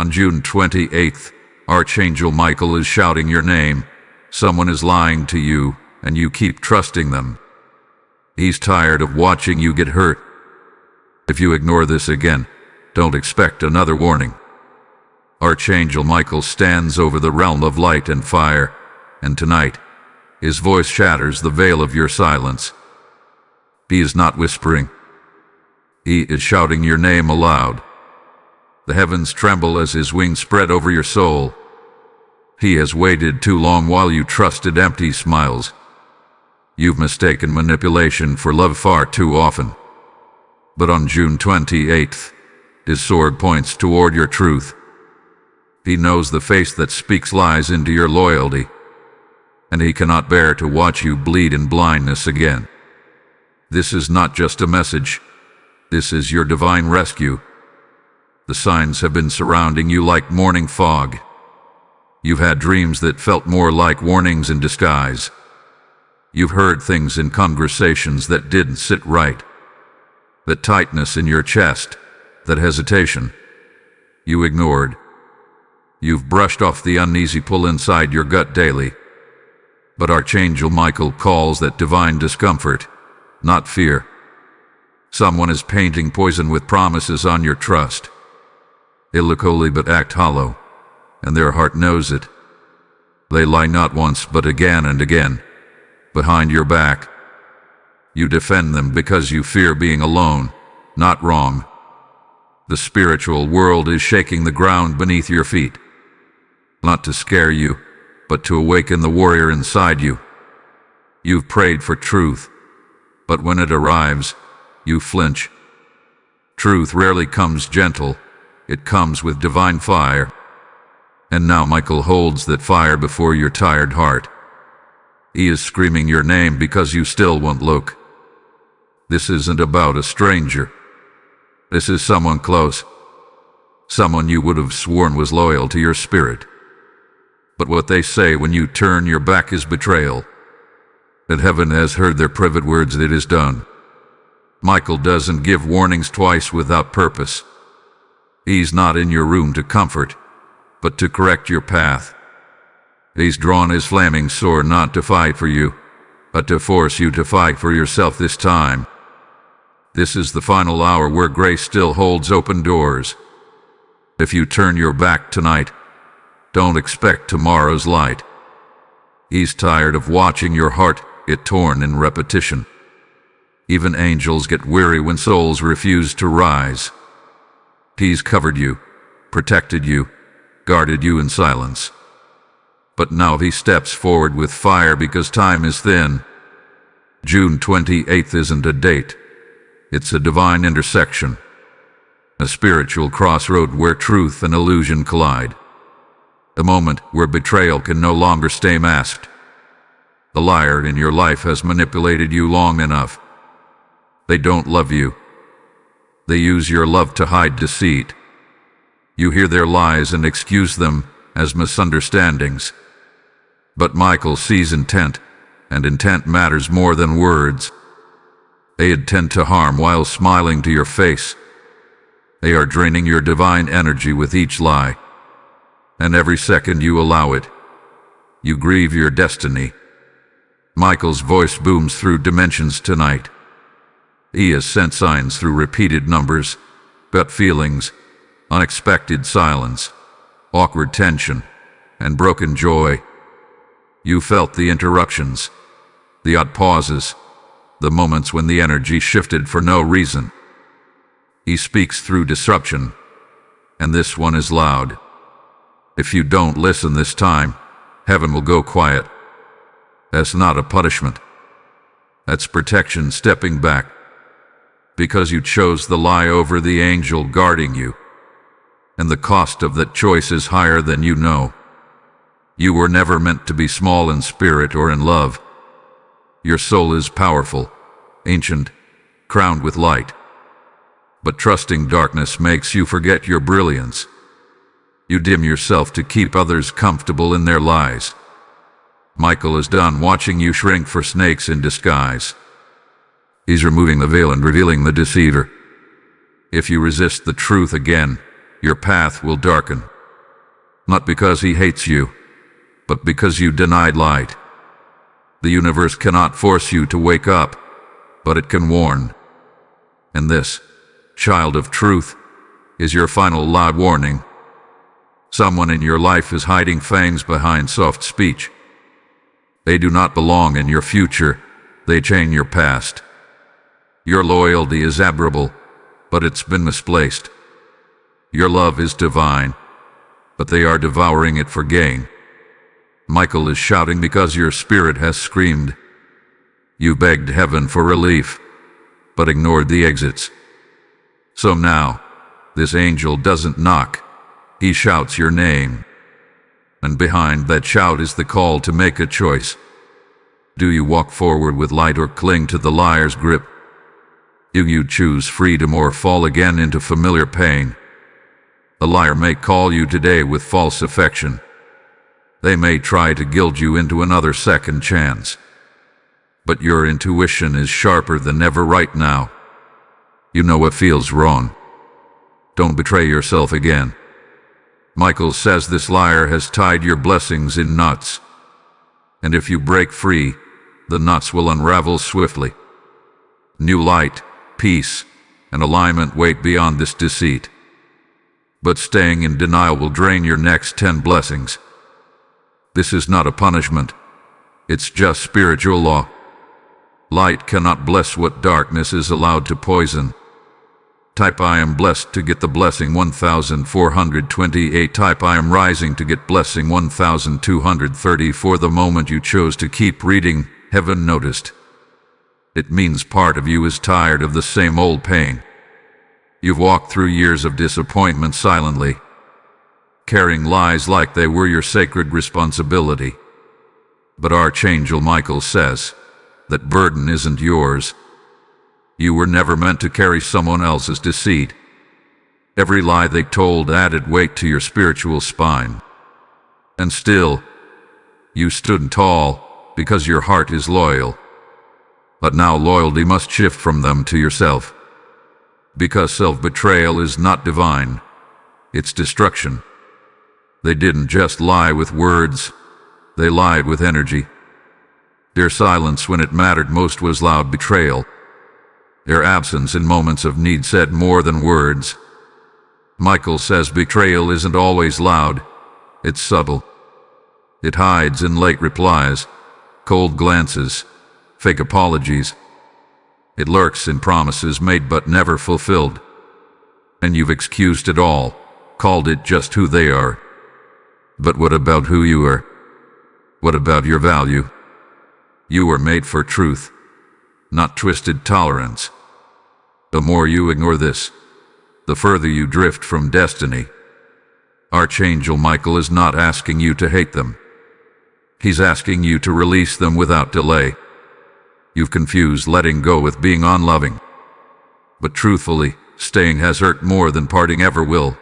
On June 28th, Archangel Michael is shouting your name. Someone is lying to you, and you keep trusting them. He's tired of watching you get hurt. If you ignore this again, don't expect another warning. Archangel Michael stands over the realm of light and fire, and tonight, his voice shatters the veil of your silence. He is not whispering. He is shouting your name aloud. The heavens tremble as his wings spread over your soul. He has waited too long while you trusted empty smiles. You've mistaken manipulation for love far too often. But on June 28th, his sword points toward your truth. He knows the face that speaks lies into your loyalty, and he cannot bear to watch you bleed in blindness again. This is not just a message. This is your divine rescue. The signs have been surrounding you like morning fog. You've had dreams that felt more like warnings in disguise. You've heard things in conversations that didn't sit right. That tightness in your chest, that hesitation, you ignored. You've brushed off the uneasy pull inside your gut daily. But Archangel Michael calls that divine discomfort, not fear. Someone is painting poison with promises on your trust. They look holy but act hollow, and their heart knows it. They lie not once but again and again, behind your back. You defend them because you fear being alone, not wrong. The spiritual world is shaking the ground beneath your feet. Not to scare you, but to awaken the warrior inside you. You've prayed for truth, but when it arrives, you flinch. Truth rarely comes gentle. It comes with divine fire. And now Michael holds that fire before your tired heart. He is screaming your name because you still won't look. This isn't about a stranger. This is someone close. Someone you would have sworn was loyal to your spirit. But what they say when you turn your back is betrayal. That heaven has heard their private words, it is done. Michael doesn't give warnings twice without purpose. He's not in your room to comfort, but to correct your path. He's drawn his flaming sword not to fight for you, but to force you to fight for yourself this time. This is the final hour where grace still holds open doors. If you turn your back tonight, don't expect tomorrow's light. He's tired of watching your heart get torn in repetition. Even angels get weary when souls refuse to rise. He's covered you, protected you, guarded you in silence. But now he steps forward with fire because time is thin. June 28th isn't a date. It's a divine intersection. A spiritual crossroad where truth and illusion collide. A moment where betrayal can no longer stay masked. The liar in your life has manipulated you long enough. They don't love you. They use your love to hide deceit. You hear their lies and excuse them as misunderstandings. But Michael sees intent, and intent matters more than words. They intend to harm while smiling to your face. They are draining your divine energy with each lie. And every second you allow it, you grieve your destiny. Michael's voice booms through dimensions tonight. He has sent signs through repeated numbers, gut feelings, unexpected silence, awkward tension, and broken joy. You felt the interruptions, the odd pauses, the moments when the energy shifted for no reason. He speaks through disruption, and this one is loud. If you don't listen this time, heaven will go quiet. That's not a punishment. That's protection stepping back. Because you chose the lie over the angel guarding you. And the cost of that choice is higher than you know. You were never meant to be small in spirit or in love. Your soul is powerful, ancient, crowned with light. But trusting darkness makes you forget your brilliance. You dim yourself to keep others comfortable in their lies. Michael is done watching you shrink for snakes in disguise. He's removing the veil and revealing the deceiver. If you resist the truth again, your path will darken. Not because he hates you, but because you denied light. The universe cannot force you to wake up, but it can warn. And this, child of truth, is your final loud warning. Someone in your life is hiding fangs behind soft speech. They do not belong in your future, they chain your past. Your loyalty is admirable, but it's been misplaced. Your love is divine, but they are devouring it for gain. Michael is shouting because your spirit has screamed. You begged heaven for relief, but ignored the exits. So now, this angel doesn't knock, he shouts your name. And behind that shout is the call to make a choice. Do you walk forward with light or cling to the liar's grip? Do you choose freedom or fall again into familiar pain? A liar may call you today with false affection. They may try to gild you into another second chance. But your intuition is sharper than ever right now. You know what feels wrong. Don't betray yourself again. Michael says this liar has tied your blessings in knots. And if you break free, the knots will unravel swiftly. New light, peace, and alignment wait beyond this deceit. But staying in denial will drain your next 10 blessings. This is not a punishment. It's just spiritual law. Light cannot bless what darkness is allowed to poison. Type I am blessed to get the blessing 1428. Type I am rising to get blessing 1230. For the moment you chose to keep reading, heaven noticed. It means part of you is tired of the same old pain. You've walked through years of disappointment silently, carrying lies like they were your sacred responsibility. But Archangel Michael says, that burden isn't yours. You were never meant to carry someone else's deceit. Every lie they told added weight to your spiritual spine. And still, you stood tall because your heart is loyal. But now loyalty must shift from them to yourself. Because self-betrayal is not divine, it's destruction. They didn't just lie with words, they lied with energy. Their silence when it mattered most was loud betrayal. Their absence in moments of need said more than words. Michael says betrayal isn't always loud, it's subtle. It hides in late replies, cold glances, fake apologies. It lurks in promises made but never fulfilled. And you've excused it all, called it just who they are. But what about who you are? What about your value? You were made for truth, not twisted tolerance. The more you ignore this, the further you drift from destiny. Archangel Michael is not asking you to hate them. He's asking you to release them without delay. You've confused letting go with being unloving. But truthfully, staying has hurt more than parting ever will.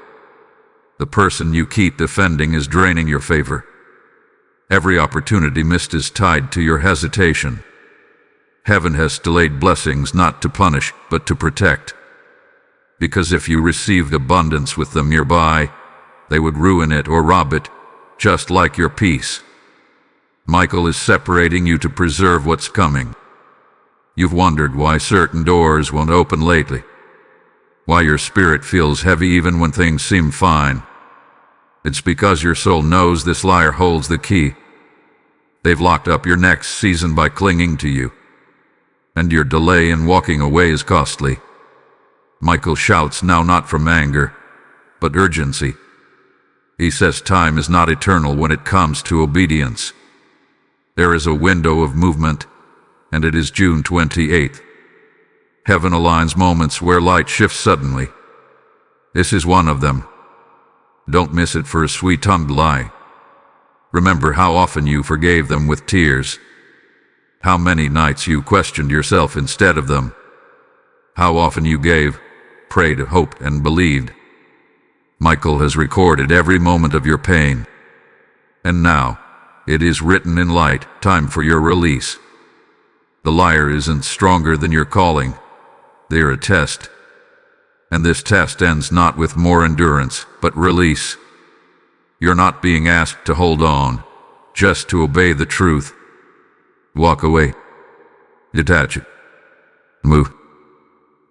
The person you keep defending is draining your favor. Every opportunity missed is tied to your hesitation. Heaven has delayed blessings not to punish, but to protect. Because if you received abundance with them nearby, they would ruin it or rob it, just like your peace. Michael is separating you to preserve what's coming. You've wondered why certain doors won't open lately. Why your spirit feels heavy even when things seem fine. It's because your soul knows this liar holds the key. They've locked up your next season by clinging to you. And your delay in walking away is costly. Michael shouts now not from anger, but urgency. He says time is not eternal when it comes to obedience. There is a window of movement, and it is June 28th. Heaven aligns moments where light shifts suddenly. This is one of them. Don't miss it for a sweet-tongued lie. Remember how often you forgave them with tears. How many nights you questioned yourself instead of them. How often you gave, prayed, hoped, and believed. Michael has recorded every moment of your pain. And now, it is written in light, time for your release. The liar isn't stronger than your calling. They're a test. And this test ends not with more endurance, but release. You're not being asked to hold on, just to obey the truth. Walk away. Detach it. Move.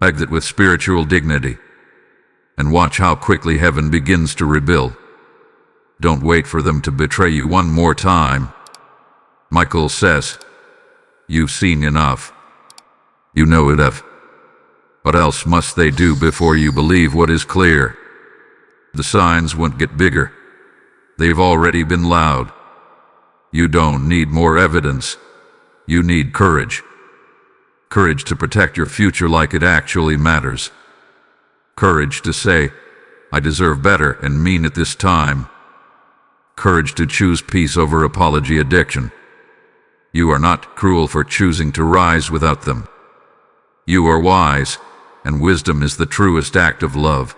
Exit with spiritual dignity. And watch how quickly heaven begins to rebuild. Don't wait for them to betray you one more time. Michael says, you've seen enough. You know enough. What else must they do before you believe what is clear? The signs won't get bigger. They've already been loud. You don't need more evidence. You need courage. Courage to protect your future like it actually matters. Courage to say, I deserve better and mean it this time. Courage to choose peace over apology addiction. You are not cruel for choosing to rise without them. You are wise, and wisdom is the truest act of love.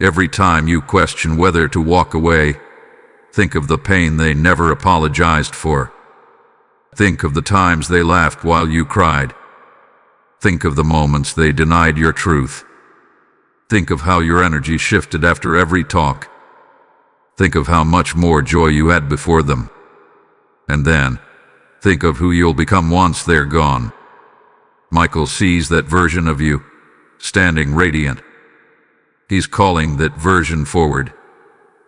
Every time you question whether to walk away, think of the pain they never apologized for. Think of the times they laughed while you cried. Think of the moments they denied your truth. Think of how your energy shifted after every talk. Think of how much more joy you had before them. And then, think of who you'll become once they're gone. Michael sees that version of you, standing radiant. He's calling that version forward,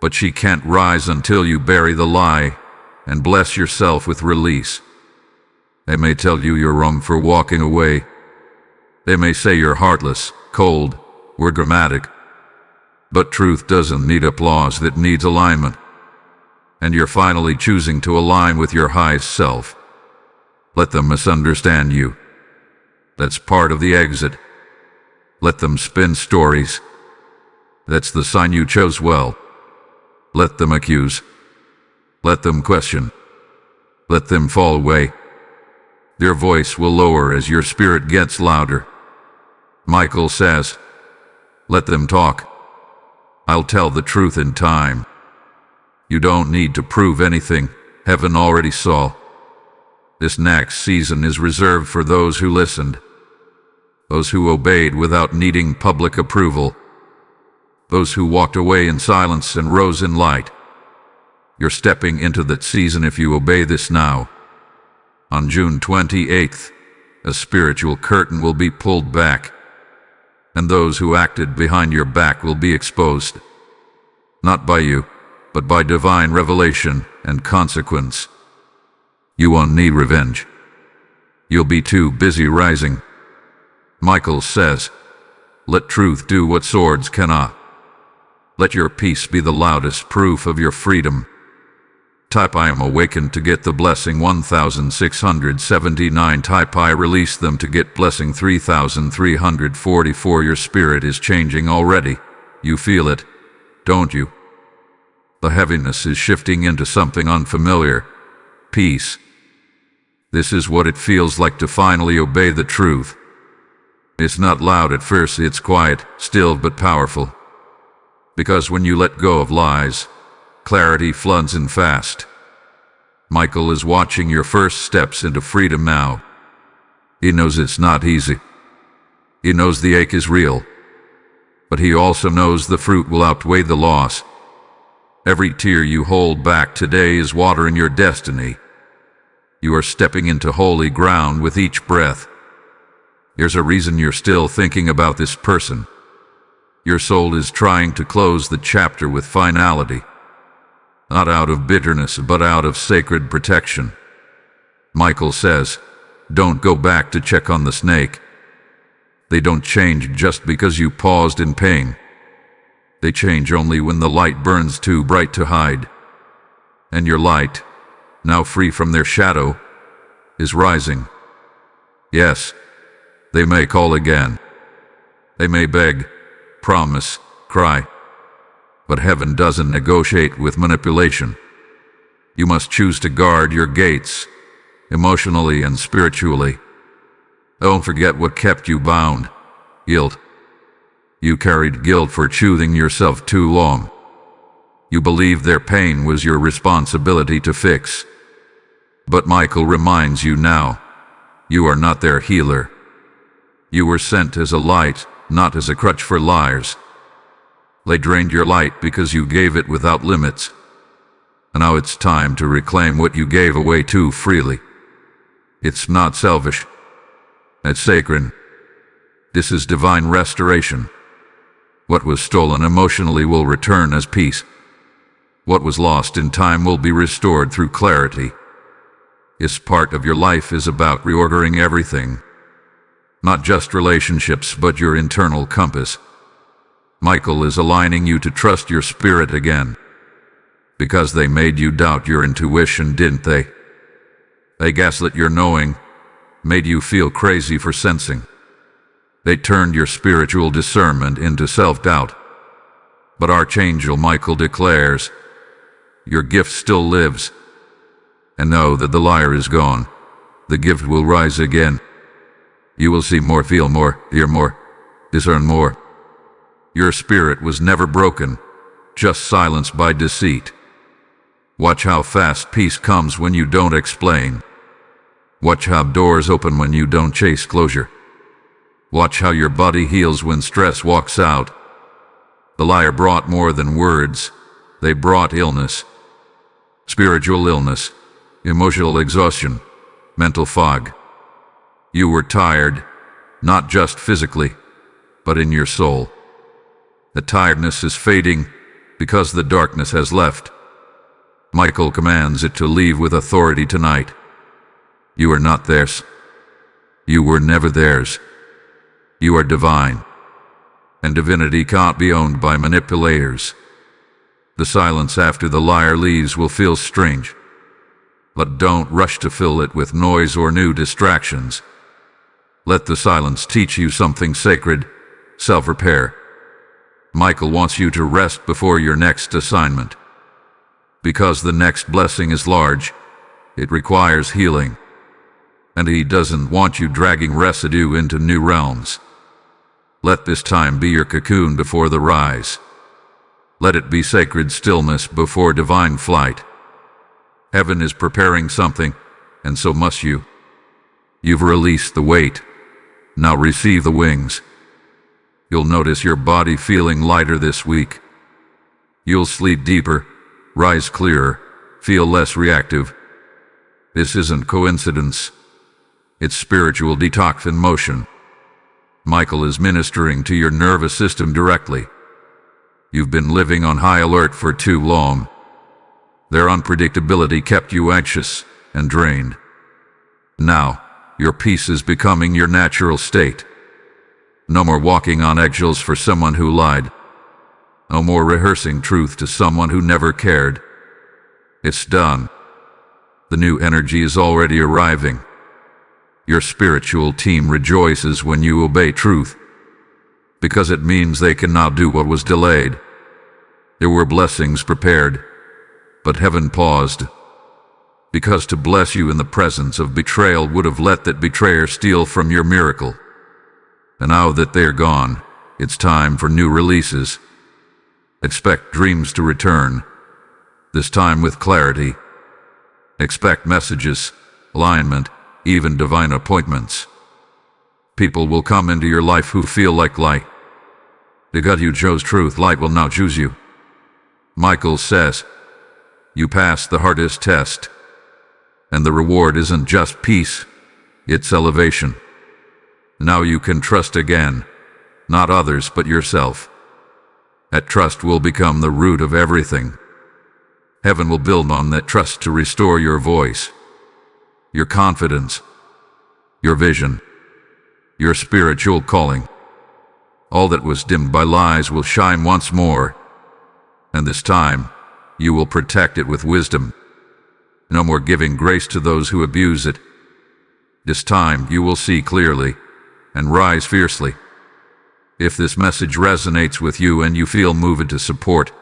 but she can't rise until you bury the lie and bless yourself with release. They may tell you you're wrong for walking away. They may say you're heartless, cold, or dramatic. But truth doesn't need applause, it needs alignment. And you're finally choosing to align with your highest self. Let them misunderstand you. That's part of the exit. Let them spin stories. That's the sign you chose well. Let them accuse. Let them question. Let them fall away. Their voice will lower as your spirit gets louder. Michael says, let them talk. I'll tell the truth in time. You don't need to prove anything. Heaven already saw. This next season is reserved for those who listened. Those who obeyed without needing public approval. Those who walked away in silence and rose in light. You're stepping into that season if you obey this now. On June 28th, a spiritual curtain will be pulled back, and those who acted behind your back will be exposed. Not by you, but by divine revelation and consequence. You won't need revenge. You'll be too busy rising. Michael says, let truth do what swords cannot. Let your peace be the loudest proof of your freedom. Type I am awakened to get the blessing 1679. Type I release them to get blessing 3344. Your spirit is changing already. You feel it, don't you? The heaviness is shifting into something unfamiliar. Peace. This is what it feels like to finally obey the truth. It's not loud at first, it's quiet, still but powerful. Because when you let go of lies, clarity floods in fast. Michael is watching your first steps into freedom now. He knows it's not easy. He knows the ache is real. But he also knows the fruit will outweigh the loss. Every tear you hold back today is watering your destiny. You are stepping into holy ground with each breath. There's a reason you're still thinking about this person. Your soul is trying to close the chapter with finality. Not out of bitterness, but out of sacred protection. Michael says, don't go back to check on the snake. They don't change just because you paused in pain. They change only when the light burns too bright to hide. And your light, now free from their shadow, is rising. Yes, they may call again. They may beg, promise, cry. But heaven doesn't negotiate with manipulation. You must choose to guard your gates, emotionally and spiritually. Don't forget what kept you bound. Guilt. You carried guilt for choosing yourself too long. You believed their pain was your responsibility to fix. But Michael reminds you now, you are not their healer. You were sent as a light, not as a crutch for liars. They drained your light because you gave it without limits. And now it's time to reclaim what you gave away too freely. It's not selfish. It's sacred. This is divine restoration. What was stolen emotionally will return as peace. What was lost in time will be restored through clarity. This part of your life is about reordering everything. Not just relationships, but your internal compass. Michael is aligning you to trust your spirit again. Because they made you doubt your intuition, didn't they? They gaslit your knowing, made you feel crazy for sensing. They turned your spiritual discernment into self-doubt. But Archangel Michael declares, your gift still lives. And know that the liar is gone. The gift will rise again. You will see more, feel more, hear more, discern more. Your spirit was never broken, just silenced by deceit. Watch how fast peace comes when you don't explain. Watch how doors open when you don't chase closure. Watch how your body heals when stress walks out. The liar brought more than words. They brought illness. Spiritual illness, emotional exhaustion, mental fog. You were tired, not just physically, but in your soul. The tiredness is fading because the darkness has left. Michael commands it to leave with authority tonight. You are not theirs. You were never theirs. You are divine. And divinity can't be owned by manipulators. The silence after the liar leaves will feel strange. But don't rush to fill it with noise or new distractions. Let the silence teach you something sacred, self-repair. Michael wants you to rest before your next assignment. Because the next blessing is large, it requires healing. And he doesn't want you dragging residue into new realms. Let this time be your cocoon before the rise. Let it be sacred stillness before divine flight. Heaven is preparing something, and so must you. You've released the weight. Now receive the wings. You'll notice your body feeling lighter this week. You'll sleep deeper, rise clearer, feel less reactive. This isn't coincidence. It's spiritual detox in motion. Michael is ministering to your nervous system directly. You've been living on high alert for too long. Their unpredictability kept you anxious and drained. Now, your peace is becoming your natural state. No more walking on eggshells for someone who lied. No more rehearsing truth to someone who never cared. It's done. The new energy is already arriving. Your spiritual team rejoices when you obey truth, because it means they can now do what was delayed. There were blessings prepared, but heaven paused, because to bless you in the presence of betrayal would have let that betrayer steal from your miracle. And now that they're gone, it's time for new releases. Expect dreams to return, this time with clarity. Expect messages, alignment, even divine appointments. People will come into your life who feel like light. Because you chose truth, light will now choose you. Michael says, you passed the hardest test. And the reward isn't just peace, it's elevation. Now you can trust again, not others but yourself. That trust will become the root of everything. Heaven will build on that trust to restore your voice, your confidence, your vision, your spiritual calling. All that was dimmed by lies will shine once more, and this time you will protect it with wisdom. No more giving grace to those who abuse it. This time you will see clearly and rise fiercely. If this message resonates with you and you feel moved to support,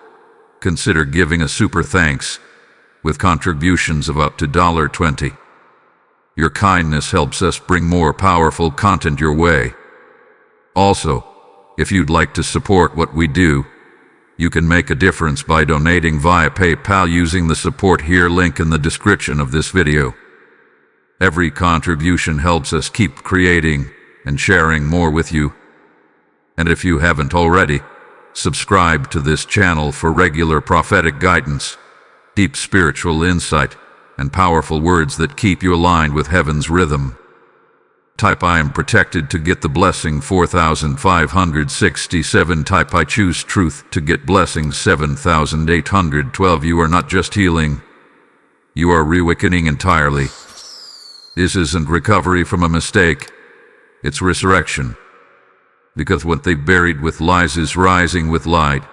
consider giving a super thanks with contributions of up to $20. Your kindness helps us bring more powerful content your way. Also, if you'd like to support what we do, you can make a difference by donating via PayPal using the support here link in the description of this video. Every contribution helps us keep creating and sharing more with you. And if you haven't already, subscribe to this channel for regular prophetic guidance, deep spiritual insight, and powerful words that keep you aligned with heaven's rhythm. Type I am protected to get the blessing 4567. Type I choose truth to get blessings 7812. You are not just healing, you are reawakening entirely. This isn't recovery from a mistake, it's resurrection. Because what they buried with lies is rising with light.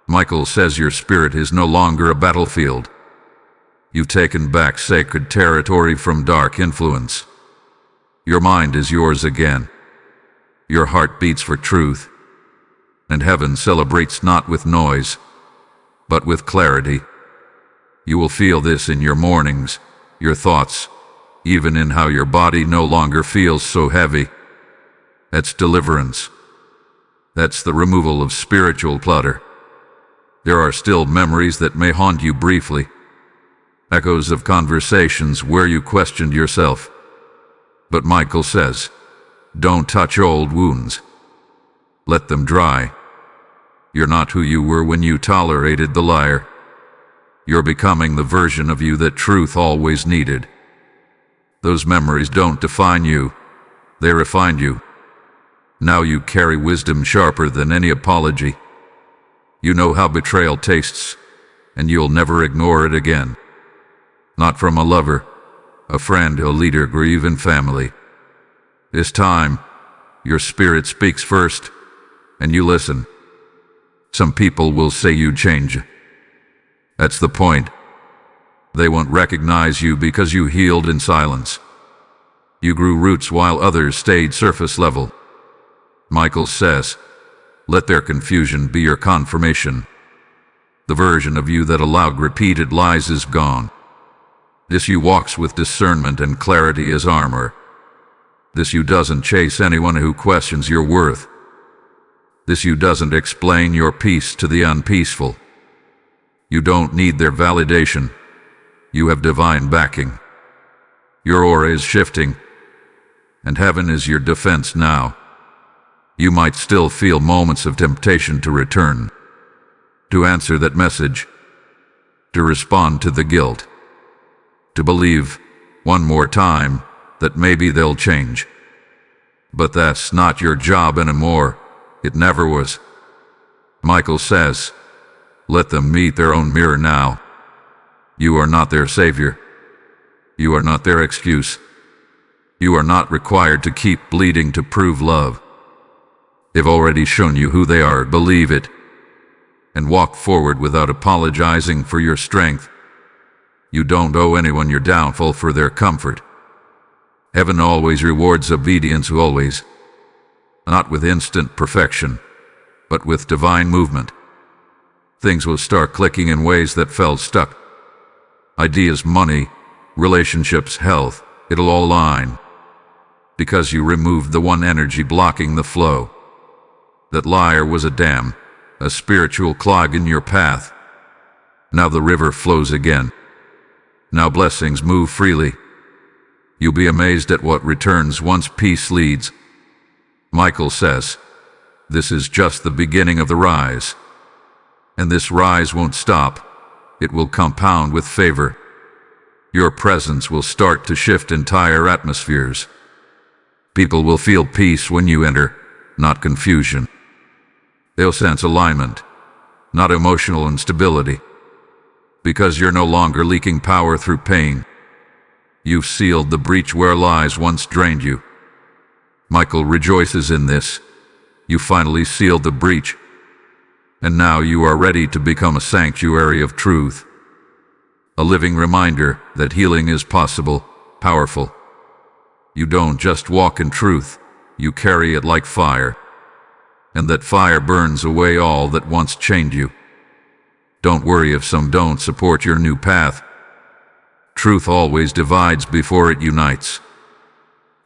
Michael says your spirit is no longer a battlefield. You've taken back sacred territory from dark influence. Your mind is yours again. Your heart beats for truth. And heaven celebrates not with noise, but with clarity. You will feel this in your mornings, your thoughts, even in how your body no longer feels so heavy. That's deliverance. That's the removal of spiritual clutter. There are still memories that may haunt you briefly, echoes of conversations where you questioned yourself. But Michael says, don't touch old wounds. Let them dry. You're not who you were when you tolerated the liar. You're becoming the version of you that truth always needed. Those memories don't define you, they refine you. Now you carry wisdom sharper than any apology. You know how betrayal tastes, and you'll never ignore it again. Not from a lover, a friend, a leader, or even family. This time, your spirit speaks first, and you listen. Some people will say you change. That's the point. They won't recognize you because you healed in silence. You grew roots while others stayed surface level. Michael says, let their confusion be your confirmation. The version of you that allowed repeated lies is gone. This you walks with discernment and clarity as armor. This you doesn't chase anyone who questions your worth. This you doesn't explain your peace to the unpeaceful. You don't need their validation. You have divine backing. Your aura is shifting, and heaven is your defense now. You might still feel moments of temptation to return, to answer that message, to respond to the guilt, to believe one more time that maybe they'll change. But that's not your job anymore. It never was. Michael says, let them meet their own mirror now. You are not their savior. You are not their excuse. You are not required to keep bleeding to prove love. They've already shown you who they are. Believe it, and walk forward without apologizing for your strength. You don't owe anyone your downfall for their comfort. Heaven always rewards obedience, always. Not with instant perfection, but with divine movement. Things will start clicking in ways that felt stuck. Ideas, money, relationships, health, it'll all align. Because you removed the one energy blocking the flow. That liar was a dam, a spiritual clog in your path. Now the river flows again. Now blessings move freely. You'll be amazed at what returns once peace leads. Michael says, this is just the beginning of the rise. And this rise won't stop. It will compound with favor. Your presence will start to shift entire atmospheres. People will feel peace when you enter, not confusion. They'll sense alignment, not emotional instability. Because you're no longer leaking power through pain. You've sealed the breach where lies once drained you. Michael rejoices in this. You finally sealed the breach. And now you are ready to become a sanctuary of truth. A living reminder that healing is possible, powerful. You don't just walk in truth, you carry it like fire. And that fire burns away all that once chained you. Don't worry if some don't support your new path. Truth always divides before it unites.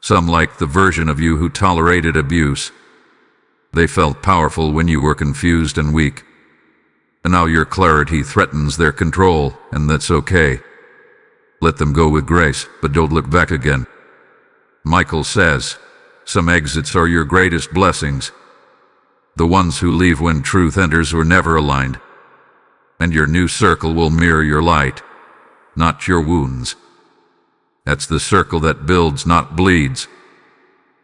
Some like the version of you who tolerated abuse. They felt powerful when you were confused and weak. And now your clarity threatens their control, and that's okay. Let them go with grace, but don't look back again. Michael says, some exits are your greatest blessings. The ones who leave when truth enters were never aligned. And your new circle will mirror your light, not your wounds. That's the circle that builds, not bleeds.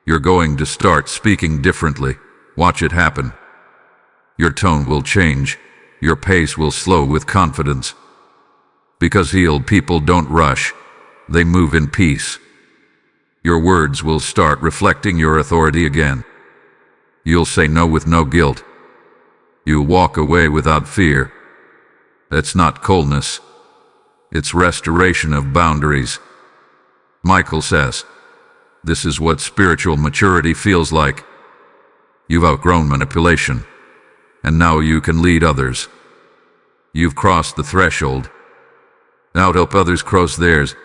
You're going to start speaking differently. Watch it happen. Your tone will change. Your pace will slow with confidence. Because healed people don't rush. They move in peace. Your words will start reflecting your authority again. You'll say no with no guilt. You'll walk away without fear. That's not coldness. It's restoration of boundaries. Michael says, this is what spiritual maturity feels like. You've outgrown manipulation, and now you can lead others. You've crossed the threshold. Now help others cross theirs.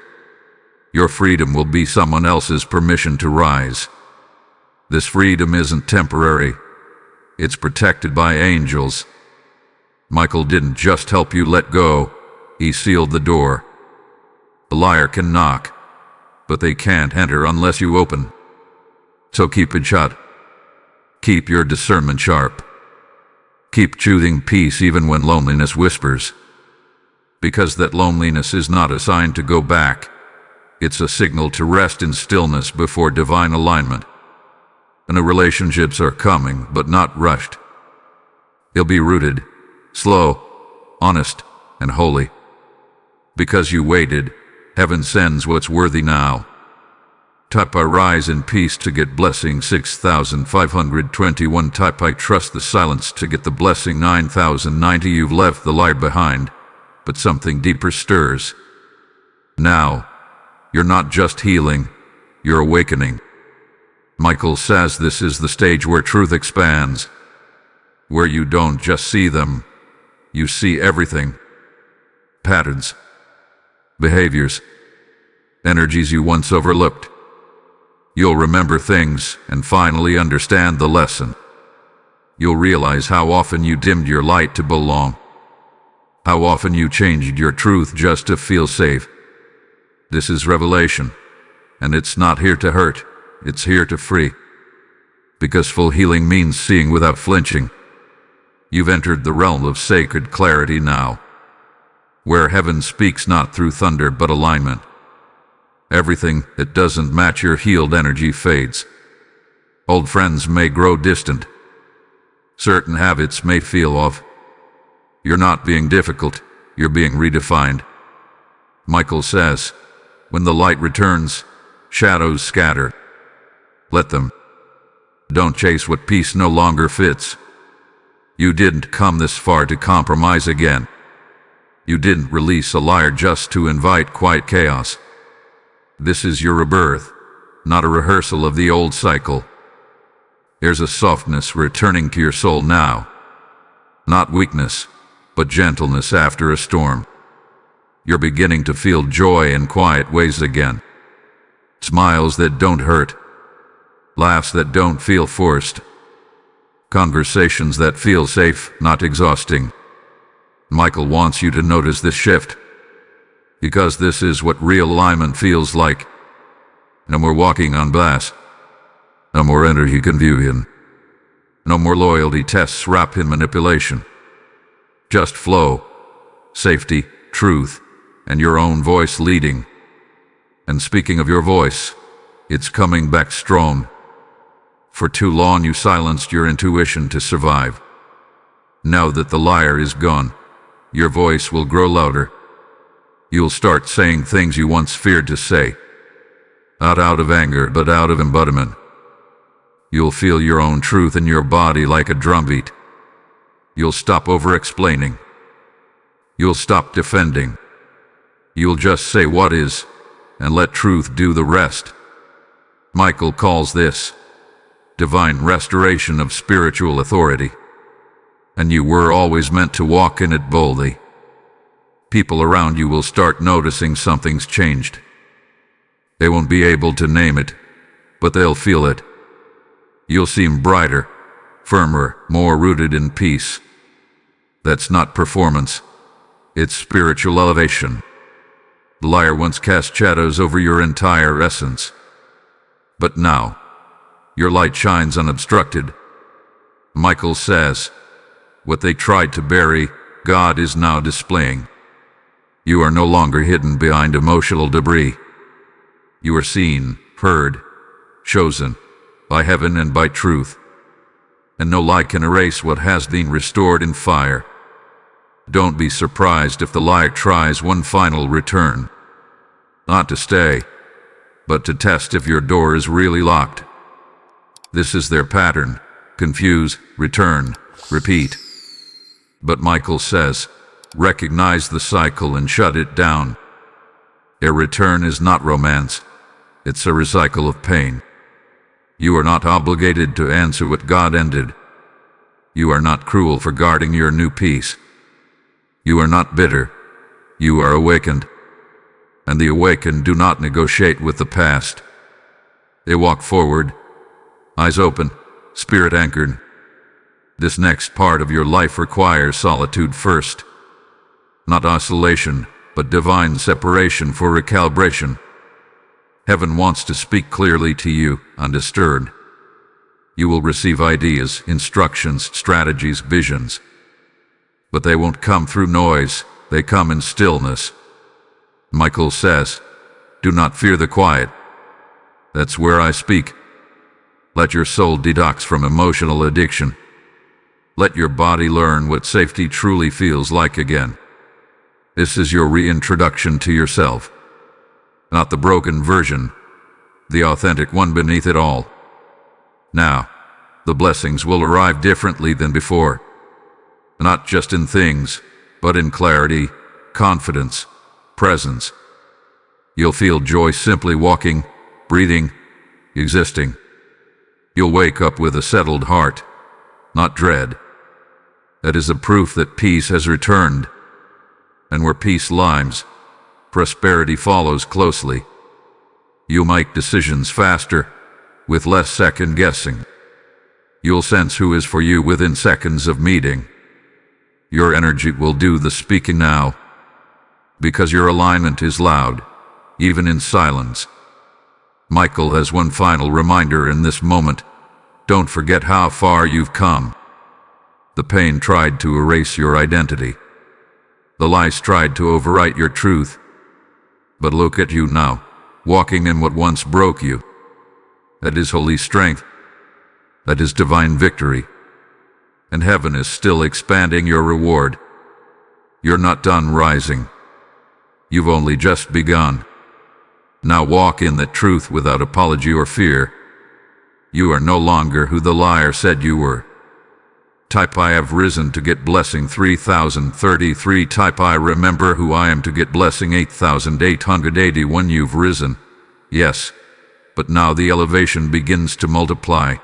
Your freedom will be someone else's permission to rise. This freedom isn't temporary. It's protected by angels. Michael didn't just help you let go. He sealed the door. A liar can knock, but they can't enter unless you open. So keep it shut. Keep your discernment sharp. Keep choosing peace even when loneliness whispers. Because that loneliness is not a sign to go back. It's a signal to rest in stillness before divine alignment. And the relationships are coming, but not rushed. They'll be rooted, slow, honest, and holy. Because you waited, heaven sends what's worthy now. Type I rise in peace to get blessing 6521. Type I trust the silence to get the blessing 9090. You've left the light behind, but something deeper stirs. Now, you're not just healing, you're awakening. Michael says this is the stage where truth expands, where you don't just see them, you see everything. Patterns, behaviors, energies you once overlooked. You'll remember things and finally understand the lesson. You'll realize how often you dimmed your light to belong, how often you changed your truth just to feel safe. This is revelation, and it's not here to hurt, it's here to free. Because full healing means seeing without flinching. You've entered the realm of sacred clarity now, where heaven speaks not through thunder but alignment. Everything that doesn't match your healed energy fades. Old friends may grow distant. Certain habits may feel off. You're not being difficult, you're being redefined. Michael says, when the light returns, shadows scatter. Let them. Don't chase what peace no longer fits. You didn't come this far to compromise again. You didn't release a liar just to invite quiet chaos. This is your rebirth, not a rehearsal of the old cycle. There's a softness returning to your soul now. Not weakness, but gentleness after a storm. You're beginning to feel joy in quiet ways again. Smiles that don't hurt. Laughs that don't feel forced. Conversations that feel safe, not exhausting. Michael wants you to notice this shift. Because this is what real alignment feels like. No more walking on glass. No more energy confusion. No more loyalty tests wrapped in manipulation. Just flow, safety, truth, and your own voice leading. And speaking of your voice, it's coming back strong. For too long you silenced your intuition to survive. Now that the liar is gone, your voice will grow louder. You'll start saying things you once feared to say. Not out of anger, but out of embodiment. You'll feel your own truth in your body like a drumbeat. You'll stop over-explaining. You'll stop defending. You'll just say what is, and let truth do the rest. Michael calls this divine restoration of spiritual authority. And you were always meant to walk in it boldly. People around you will start noticing something's changed. They won't be able to name it, but they'll feel it. You'll seem brighter, firmer, more rooted in peace. That's not performance. It's spiritual elevation. The liar once cast shadows over your entire essence. But now, your light shines unobstructed. Michael says, what they tried to bury, God is now displaying. You are no longer hidden behind emotional debris. You are seen, heard, chosen, by heaven and by truth. And no lie can erase what has been restored in fire. Don't be surprised if the liar tries one final return. Not to stay, but to test if your door is really locked. This is their pattern: confuse, return, repeat. But Michael says, recognize the cycle and shut it down. A return is not romance. It's a recycle of pain. You are not obligated to answer what God ended. You are not cruel for guarding your new peace. You are not bitter. You are awakened. And the awakened do not negotiate with the past. They walk forward, eyes open, spirit anchored. This next part of your life requires solitude first. Not isolation, but divine separation for recalibration. Heaven wants to speak clearly to you, undisturbed. You will receive ideas, instructions, strategies, visions. But they won't come through noise, they come in stillness. Michael says, do not fear the quiet. That's where I speak. Let your soul detox from emotional addiction. Let your body learn what safety truly feels like again. This is your reintroduction to yourself. Not the broken version, the authentic one beneath it all. Now, the blessings will arrive differently than before. Not just in things, but in clarity, confidence, presence. You'll feel joy simply walking, breathing, existing. You'll wake up with a settled heart, not dread. That is a proof that peace has returned. And where peace lies, prosperity follows closely. You'll make decisions faster, with less second guessing. You'll sense who is for you within seconds of meeting. Your energy will do the speaking now, because your alignment is loud, even in silence. Michael has one final reminder in this moment. Don't forget how far you've come. The pain tried to erase your identity. The lies tried to overwrite your truth. But look at you now, walking in what once broke you. That is holy strength. That is divine victory. And heaven is still expanding your reward. You're not done rising. You've only just begun. Now walk in that truth without apology or fear. You are no longer who the liar said you were. Type I have risen to get blessing 3033. Type I remember who I am to get blessing 8881. You've risen. Yes. But now the elevation begins to multiply.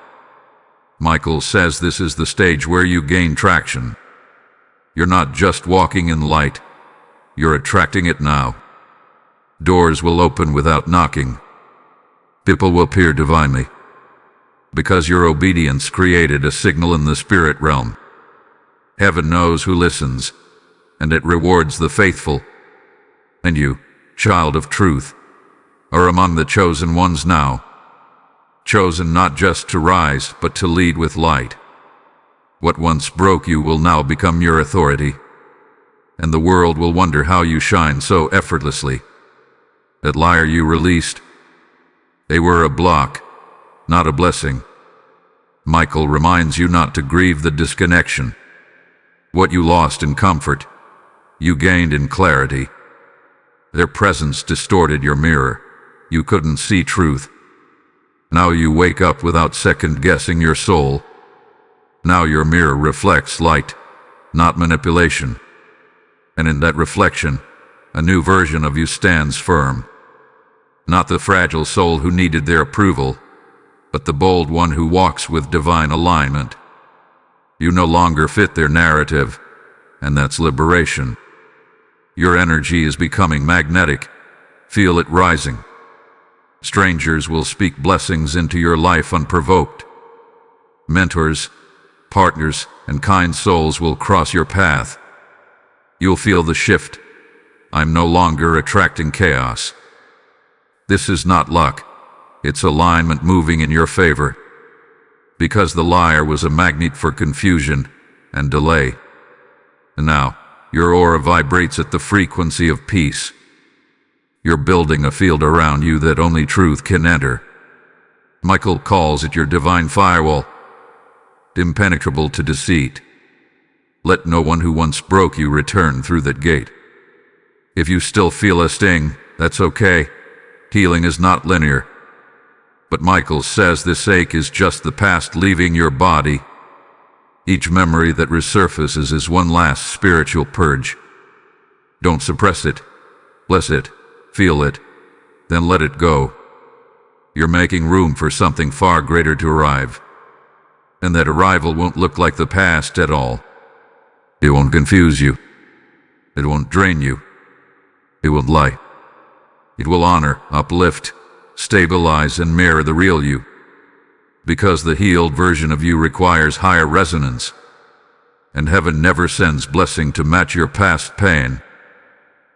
Michael says this is the stage where you gain traction. You're not just walking in light. You're attracting it now. Doors will open without knocking. People will appear divinely. Because your obedience created a signal in the spirit realm. Heaven knows who listens, and it rewards the faithful. And you, child of truth, are among the chosen ones now. Chosen not just to rise, but to lead with light. What once broke you will now become your authority, and the world will wonder how you shine so effortlessly. That liar you released, they were a block, not a blessing. Michael reminds you not to grieve the disconnection. What you lost in comfort, you gained in clarity. Their presence distorted your mirror. You couldn't see truth. Now you wake up without second-guessing your soul. Now your mirror reflects light, not manipulation. And in that reflection, a new version of you stands firm. Not the fragile soul who needed their approval, but the bold one who walks with divine alignment. You no longer fit their narrative, and that's liberation. Your energy is becoming magnetic. Feel it rising. Strangers will speak blessings into your life unprovoked. Mentors, partners, and kind souls will cross your path. You'll feel the shift. I'm no longer attracting chaos. This is not luck. It's alignment moving in your favor. because the liar was a magnet for confusion and delay. And now, your aura vibrates at the frequency of peace. You're building a field around you that only truth can enter. Michael calls it your divine firewall, impenetrable to deceit. Let no one who once broke you return through that gate. If you still feel a sting, that's okay. Healing is not linear. But Michael says this ache is just the past leaving your body. Each memory that resurfaces is one last spiritual purge. Don't suppress it. Bless it. Feel it. Then let it go. You're making room for something far greater to arrive. And that arrival won't look like the past at all. It won't confuse you. It won't drain you. It won't lie. It will honor, uplift, stabilize, and mirror the real you. Because the healed version of you requires higher resonance. And heaven never sends blessing to match your past pain.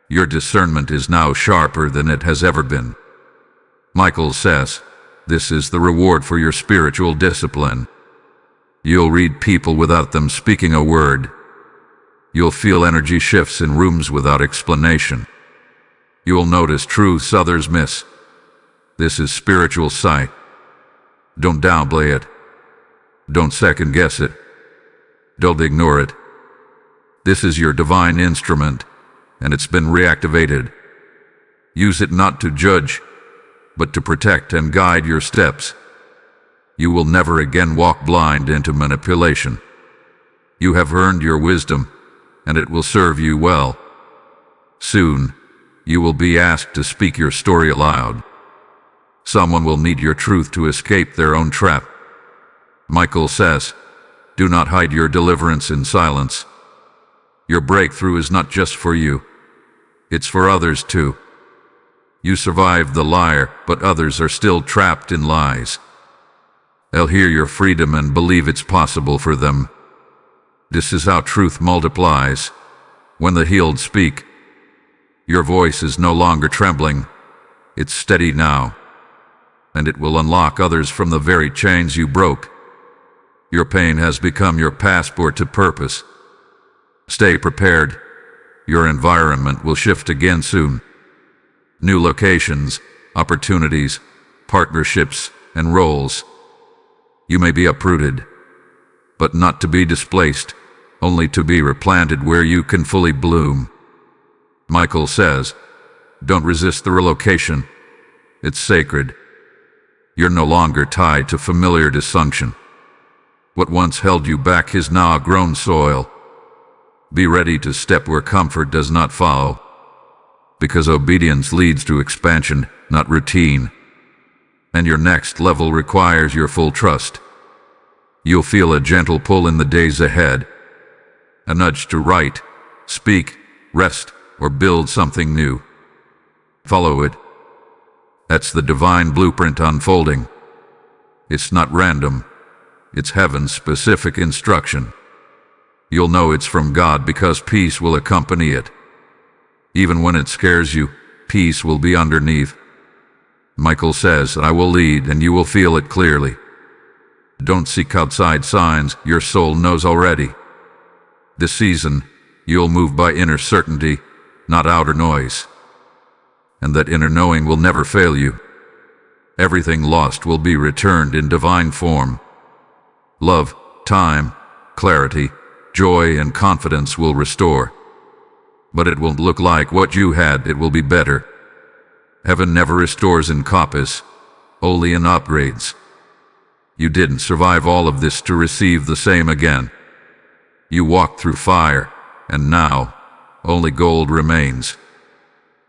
Your discernment is now sharper than it has ever been. Michael says, this is the reward for your spiritual discipline. You'll read people without them speaking a word. You'll feel energy shifts in rooms without explanation. You'll notice truths others miss. This is spiritual sight. Don't downplay it. Don't second guess it. Don't ignore it. This is your divine instrument, and it's been reactivated. Use it not to judge, but to protect and guide your steps. You will never again walk blind into manipulation. You have earned your wisdom, and it will serve you well. Soon, you will be asked to speak your story aloud. Someone will need your truth to escape their own trap. Michael says, do not hide your deliverance in silence. Your breakthrough is not just for you. It's for others too. You survived the liar, but others are still trapped in lies. They'll hear your freedom and believe it's possible for them. This is how truth multiplies. When the healed speak, your voice is no longer trembling. It's steady now, and it will unlock others from the very chains you broke. Your pain has become your passport to purpose. Stay prepared. Your environment will shift again soon. New locations, opportunities, partnerships, and roles. You may be uprooted, but not to be displaced, only to be replanted where you can fully bloom. Michael says, don't resist the relocation. It's sacred. You're no longer tied to familiar dysfunction. What once held you back is now grown soil. Be ready to step where comfort does not follow, because obedience leads to expansion, not routine. And your next level requires your full trust. You'll feel a gentle pull in the days ahead, a nudge to write, speak, rest, or build something new. Follow it. That's the divine blueprint unfolding. It's not random. It's heaven's specific instruction. You'll know it's from God because peace will accompany it. Even when it scares you, peace will be underneath. Michael says, I will lead and you will feel it clearly. Don't seek outside signs, your soul knows already. This season, you'll move by inner certainty, not outer noise. And that inner knowing will never fail you. Everything lost will be returned in divine form. Love, time, clarity, joy, and confidence will restore. But it won't look like what you had, it will be better. Heaven never restores in copies, only in upgrades. You didn't survive all of this to receive the same again. You walked through fire, and now, only gold remains.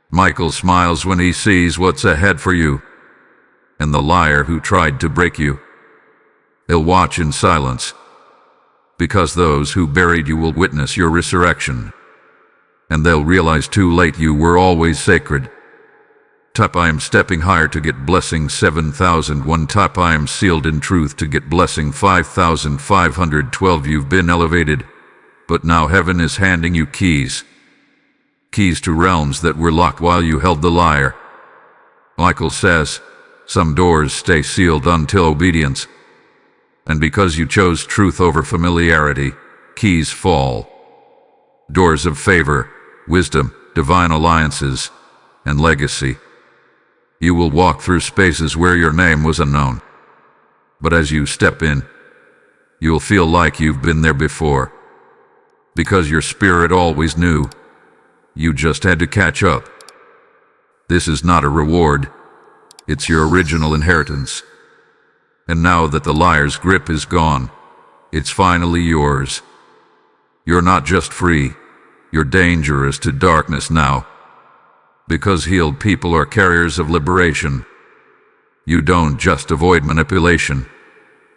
Michael smiles when he sees what's ahead for you, and the liar who tried to break you. He'll watch in silence, because those who buried you will witness your resurrection, and they'll realize too late you were always sacred. Type I am stepping higher to get blessing 7001. Type I am sealed in truth to get blessing 5512. You've been elevated, but now heaven is handing you keys. Keys to realms that were locked while you held the liar. Michael says, some doors stay sealed until obedience. And because you chose truth over familiarity, keys fall. Doors of favor, wisdom, divine alliances, and legacy. You will walk through spaces where your name was unknown. But as you step in, you'll feel like you've been there before. Because your spirit always knew. You just had to catch up. This is not a reward. It's your original inheritance. And now that the liar's grip is gone, it's finally yours. You're not just free, you're dangerous to darkness now. Because healed people are carriers of liberation. You don't just avoid manipulation,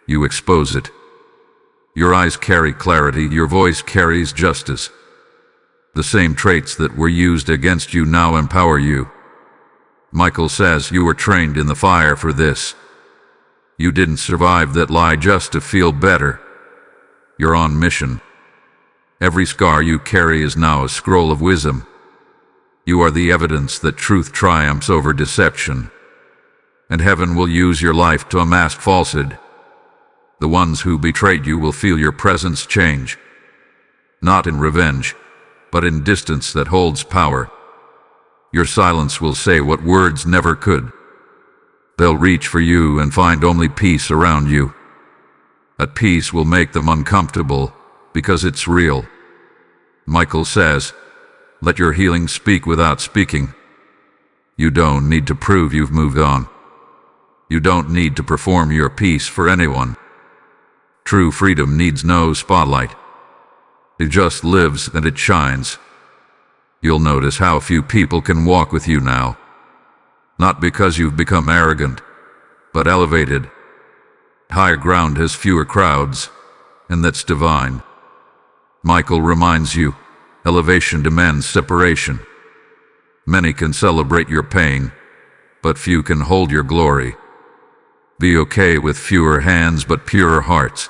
you expose it. Your eyes carry clarity, your voice carries justice. The same traits that were used against you now empower you. Michael says you were trained in the fire for this. You didn't survive that lie just to feel better. You're on mission. Every scar you carry is now a scroll of wisdom. You are the evidence that truth triumphs over deception. And heaven will use your life to unmask falsehood. The ones who betrayed you will feel your presence change. Not in revenge, but in distance that holds power. Your silence will say what words never could. They'll reach for you and find only peace around you. That peace will make them uncomfortable, because it's real. Michael says, let your healing speak without speaking. You don't need to prove you've moved on. You don't need to perform your peace for anyone. True freedom needs no spotlight. It just lives and it shines. You'll notice how few people can walk with you now. Not because you've become arrogant, but elevated. Higher ground has fewer crowds, and that's divine. Michael reminds you, elevation demands separation. Many can celebrate your pain, but few can hold your glory. Be okay with fewer hands but purer hearts.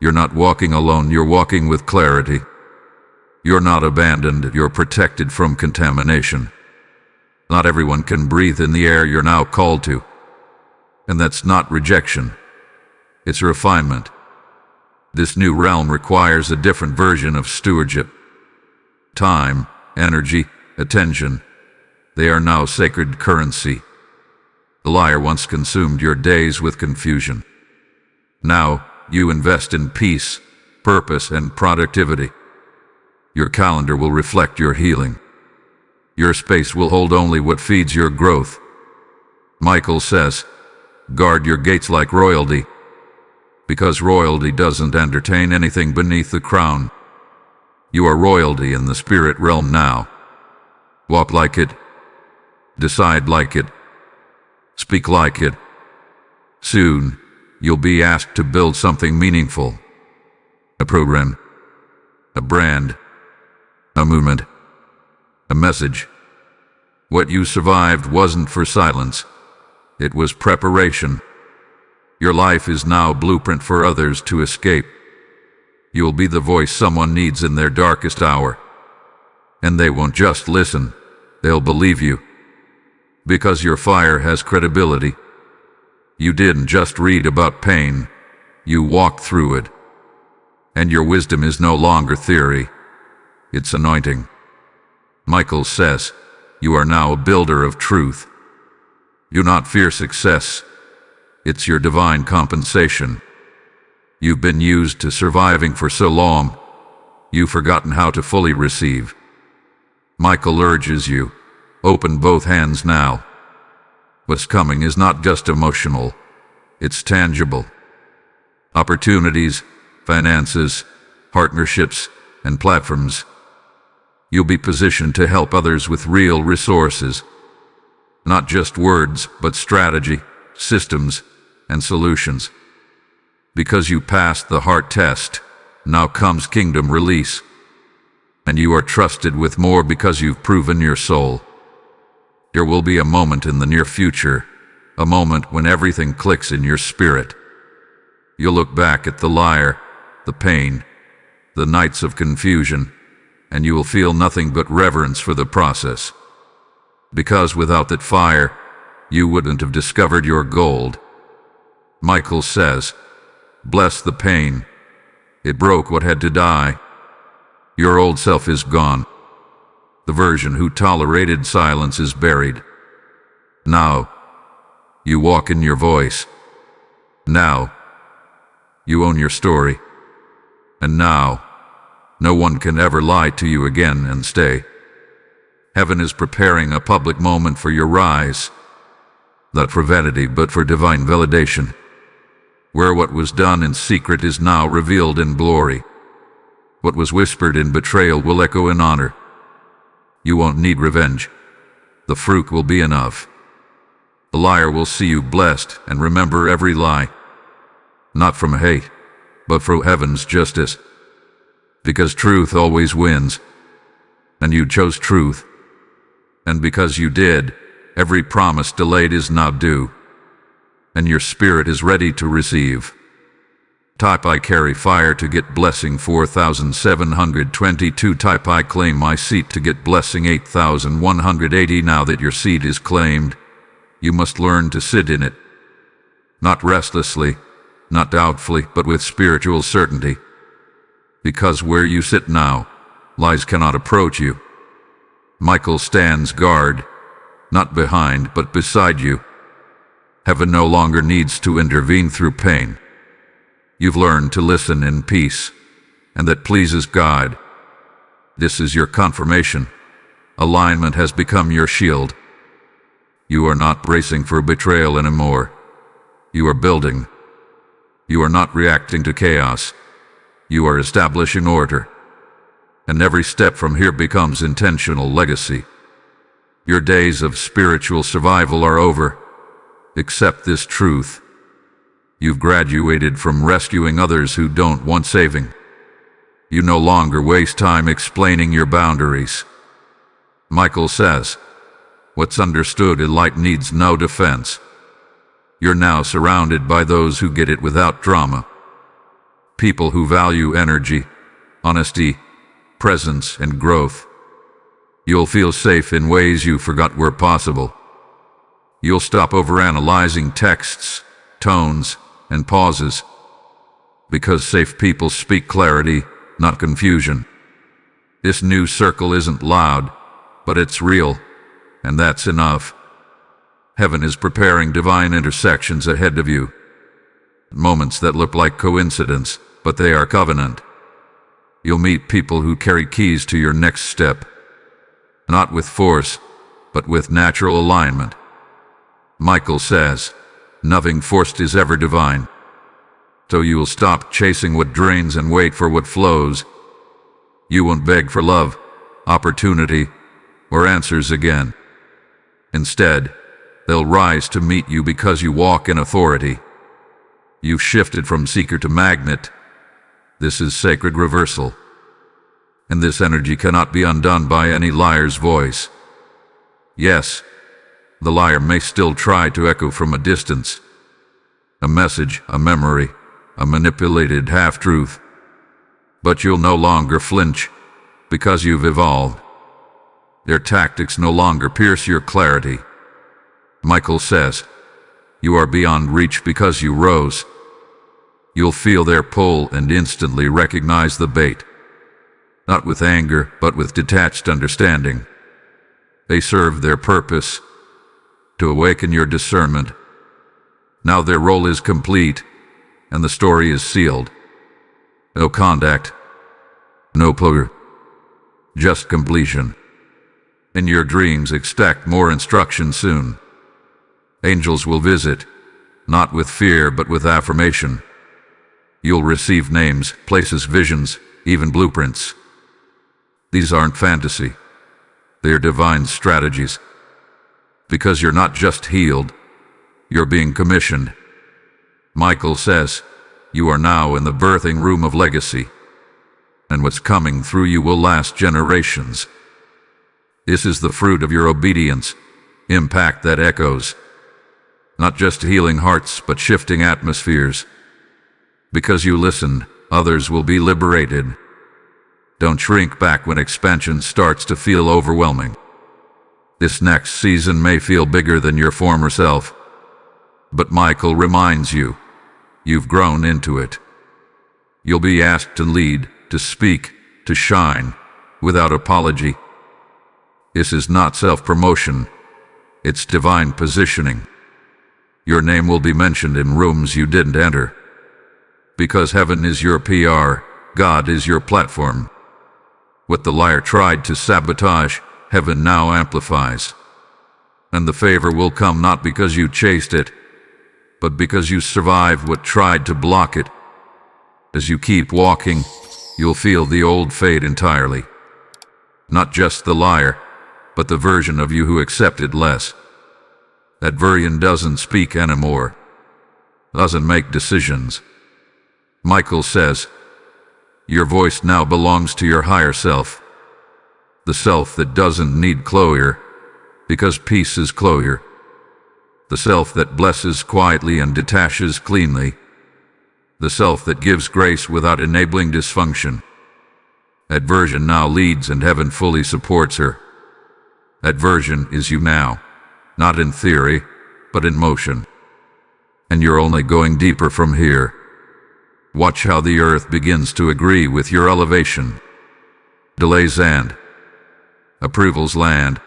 You're not walking alone, you're walking with clarity. You're not abandoned, you're protected from contamination. Not everyone can breathe in the air you're now called to. And that's not rejection. It's refinement. This new realm requires a different version of stewardship. Time, energy, attention, they are now sacred currency. The liar once consumed your days with confusion. Now, you invest in peace, purpose, and productivity. Your calendar will reflect your healing. Your space will hold only what feeds your growth. Michael says, guard your gates like royalty, because royalty doesn't entertain anything beneath the crown. You are royalty in the spirit realm now. Walk like it. Decide like it. Speak like it. Soon, you'll be asked to build something meaningful. A program. A brand. A movement. A message. What you survived wasn't for silence. It was preparation. Your life is now a blueprint for others to escape. You'll be the voice someone needs in their darkest hour. And they won't just listen, they'll believe you. Because your fire has credibility. You didn't just read about pain, you walked through it. And your wisdom is no longer theory, it's anointing. Michael says, you are now a builder of truth. You not fear success. It's your divine compensation. You've been used to surviving for so long, you've forgotten how to fully receive. Michael urges you, open both hands now. What's coming is not just emotional, it's tangible. Opportunities, finances, partnerships, and platforms. You'll be positioned to help others with real resources. Not just words, but strategy, systems, and solutions. Because you passed the heart test, now comes kingdom release. And you are trusted with more because you've proven your soul. There will be a moment in the near future, a moment when everything clicks in your spirit. You'll look back at the liar, the pain, the nights of confusion, and you will feel nothing but reverence for the process. Because without that fire, you wouldn't have discovered your gold. Michael says, Bless the pain. It broke what had to die. Your old self is gone. The version who tolerated silence is buried. Now, you walk in your voice. Now, you own your story. And now, no one can ever lie to you again and stay. Heaven is preparing a public moment for your rise. Not for vanity, but for divine validation. Where what was done in secret is now revealed in glory. What was whispered in betrayal will echo in honor. You won't need revenge. The fruit will be enough. The liar will see you blessed and remember every lie. Not from hate, but from heaven's justice. Because truth always wins. And you chose truth. And because you did, every promise delayed is now due. And your spirit is ready to receive. Type I carry fire to get blessing 4722. Type I claim my seat to get blessing 8180. Now that your seat is claimed, you must learn to sit in it. Not restlessly, not doubtfully, but with spiritual certainty. Because where you sit now, lies cannot approach you. Michael stands guard, not behind, but beside you. Heaven no longer needs to intervene through pain. You've learned to listen in peace, and that pleases God. This is your confirmation. Alignment has become your shield. You are not bracing for betrayal anymore. You are building. You are not reacting to chaos. You are establishing order. And every step from here becomes intentional legacy. Your days of spiritual survival are over. Accept this truth. You've graduated from rescuing others who don't want saving. You no longer waste time explaining your boundaries. Michael says, what's understood in light needs no defense. You're now surrounded by those who get it without drama. People who value energy, honesty, presence, and growth. You'll feel safe in ways you forgot were possible. You'll stop overanalyzing texts, tones, and pauses. Because safe people speak clarity, not confusion. This new circle isn't loud, but it's real, and that's enough. Heaven is preparing divine intersections ahead of you. Moments that look like coincidence, but they are covenant. You'll meet people who carry keys to your next step. Not with force, but with natural alignment. Michael says, nothing forced is ever divine. So you will stop chasing what drains and wait for what flows. You won't beg for love, opportunity, or answers again. Instead, they'll rise to meet you because you walk in authority. You've shifted from seeker to magnet. This is sacred reversal. And this energy cannot be undone by any liar's voice. Yes, the liar may still try to echo from a distance. A message, a memory, a manipulated half-truth. But you'll no longer flinch, because you've evolved. Their tactics no longer pierce your clarity. Michael says, you are beyond reach because you rose. You'll feel their pull and instantly recognize the bait. Not with anger, but with detached understanding. They serve their purpose, to awaken your discernment. Now their role is complete, and the story is sealed. No contact, no plugger, just completion. In your dreams, expect more instruction soon. Angels will visit, not with fear, but with affirmation. You'll receive names, places, visions, even blueprints. These aren't fantasy. They are divine strategies. Because you're not just healed, you're being commissioned. Michael says, you are now in the birthing room of legacy. And what's coming through you will last generations. This is the fruit of your obedience, impact that echoes. Not just healing hearts, but shifting atmospheres. Because you listened, others will be liberated. Don't shrink back when expansion starts to feel overwhelming. This next season may feel bigger than your former self. But Michael reminds you, You've grown into it. You'll be asked to lead, to speak, to shine, without apology. This is not self-promotion. It's divine positioning. Your name will be mentioned in rooms you didn't enter. Because heaven is your PR, God is your platform. What the liar tried to sabotage, heaven now amplifies. And the favor will come not because you chased it, but because you survived what tried to block it. As you keep walking, you'll feel the old fade entirely. Not just the liar, but the version of you who accepted less. That version doesn't speak anymore, doesn't make decisions. Michael says, your voice now belongs to your higher self. The self that doesn't need closure, because peace is closure. The self that blesses quietly and detaches cleanly. The self that gives grace without enabling dysfunction. That version now leads and heaven fully supports her. That version is you now, not in theory, but in motion. And you're only going deeper from here. Watch how the earth begins to agree with your elevation. Delays end. Approvals land.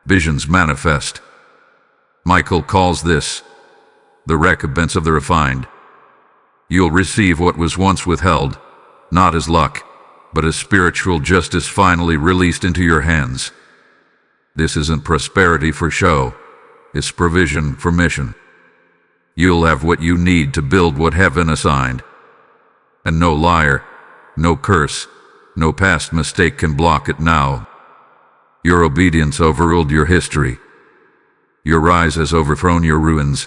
Visions manifest. Michael calls this the recompense of the refined. You'll receive what was once withheld, not as luck, but as spiritual justice finally released into your hands. This isn't prosperity for show, it's provision for mission. You'll have what you need to build what heaven assigned. And no liar, no curse, no past mistake can block it now. Your obedience overruled your history. Your rise has overthrown your ruins.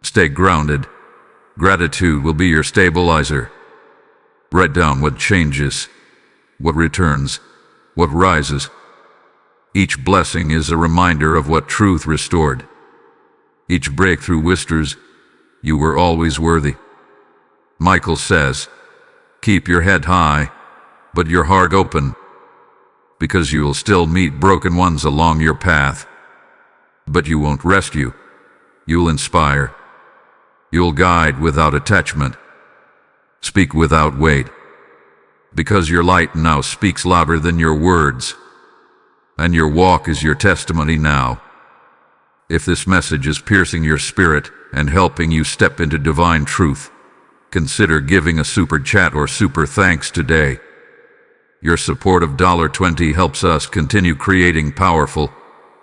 Stay grounded. Gratitude will be your stabilizer. Write down what changes, what returns, what rises. Each blessing is a reminder of what truth restored. Each breakthrough whispers, you were always worthy. Michael says, keep your head high, but your heart open, because you will still meet broken ones along your path. But you won't rescue. You'll inspire. You'll guide without attachment. Speak without weight. Because your light now speaks louder than your words. And your walk is your testimony now. If this message is piercing your spirit and helping you step into divine truth, consider giving a super chat or super thanks today. Your support of $20 helps us continue creating powerful,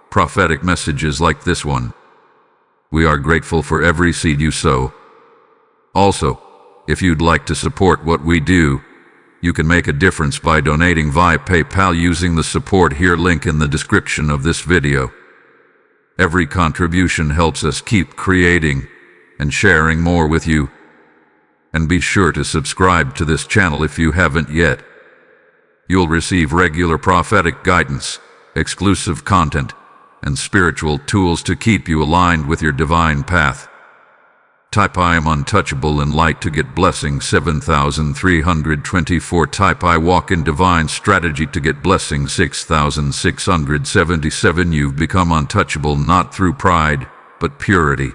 prophetic messages like this one. We are grateful for every seed you sow. Also, if you'd like to support what we do, you can make a difference by donating via PayPal using the support here link in the description of this video. Every contribution helps us keep creating and sharing more with you. And be sure to subscribe to this channel if you haven't yet. You'll receive regular prophetic guidance, exclusive content, and spiritual tools to keep you aligned with your divine path. Type I am untouchable in light to get blessing 7,324. Type I walk in divine strategy to get blessing 6,677. You've become untouchable not through pride, but purity.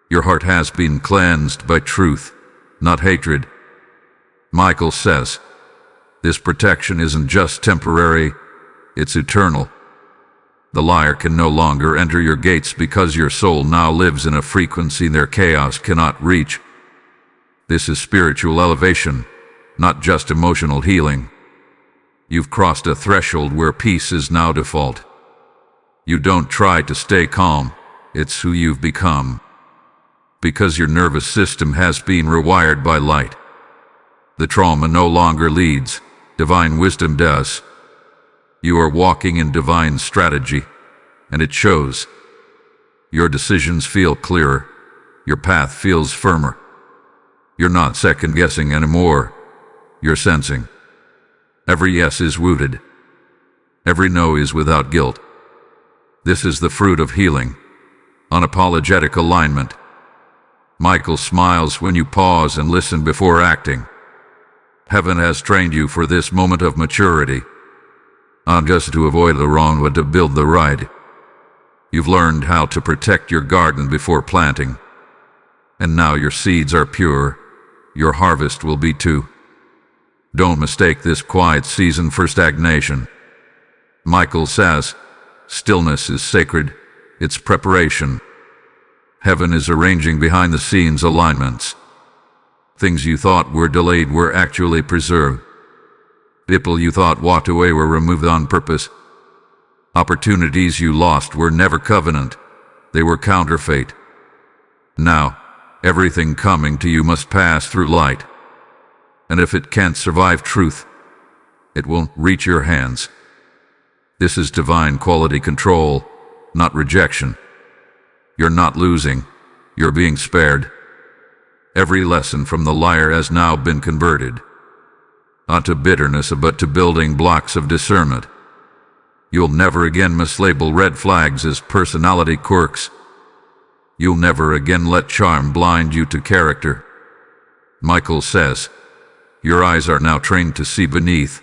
Your heart has been cleansed by truth, not hatred. Michael says, this protection isn't just temporary, it's eternal. The liar can no longer enter your gates because your soul now lives in a frequency their chaos cannot reach. This is spiritual elevation, not just emotional healing. You've crossed a threshold where peace is now default. You don't try to stay calm, it's who you've become. Because your nervous system has been rewired by light. The trauma no longer leads, divine wisdom does. You are walking in divine strategy, and it shows. Your decisions feel clearer, your path feels firmer. You're not second-guessing anymore, you're sensing. Every yes is rooted. Every no is without guilt. This is the fruit of healing, unapologetic alignment. Michael smiles when you pause and listen before acting. Heaven has trained you for this moment of maturity. Not just to avoid the wrong, but to build the right. You've learned how to protect your garden before planting. And now your seeds are pure, your harvest will be too. Don't mistake this quiet season for stagnation. Michael says, stillness is sacred, it's preparation. Heaven is arranging behind the scenes alignments. Things you thought were delayed were actually preserved. People you thought walked away were removed on purpose. Opportunities you lost were never covenant, they were counterfeit. Now, everything coming to you must pass through light. And if it can't survive truth, it won't reach your hands. This is divine quality control, not rejection. You're not losing, you're being spared. Every lesson from the liar has now been converted, not to bitterness but to building blocks of discernment. You'll never again mislabel red flags as personality quirks. You'll never again let charm blind you to character. Michael says, your eyes are now trained to see beneath.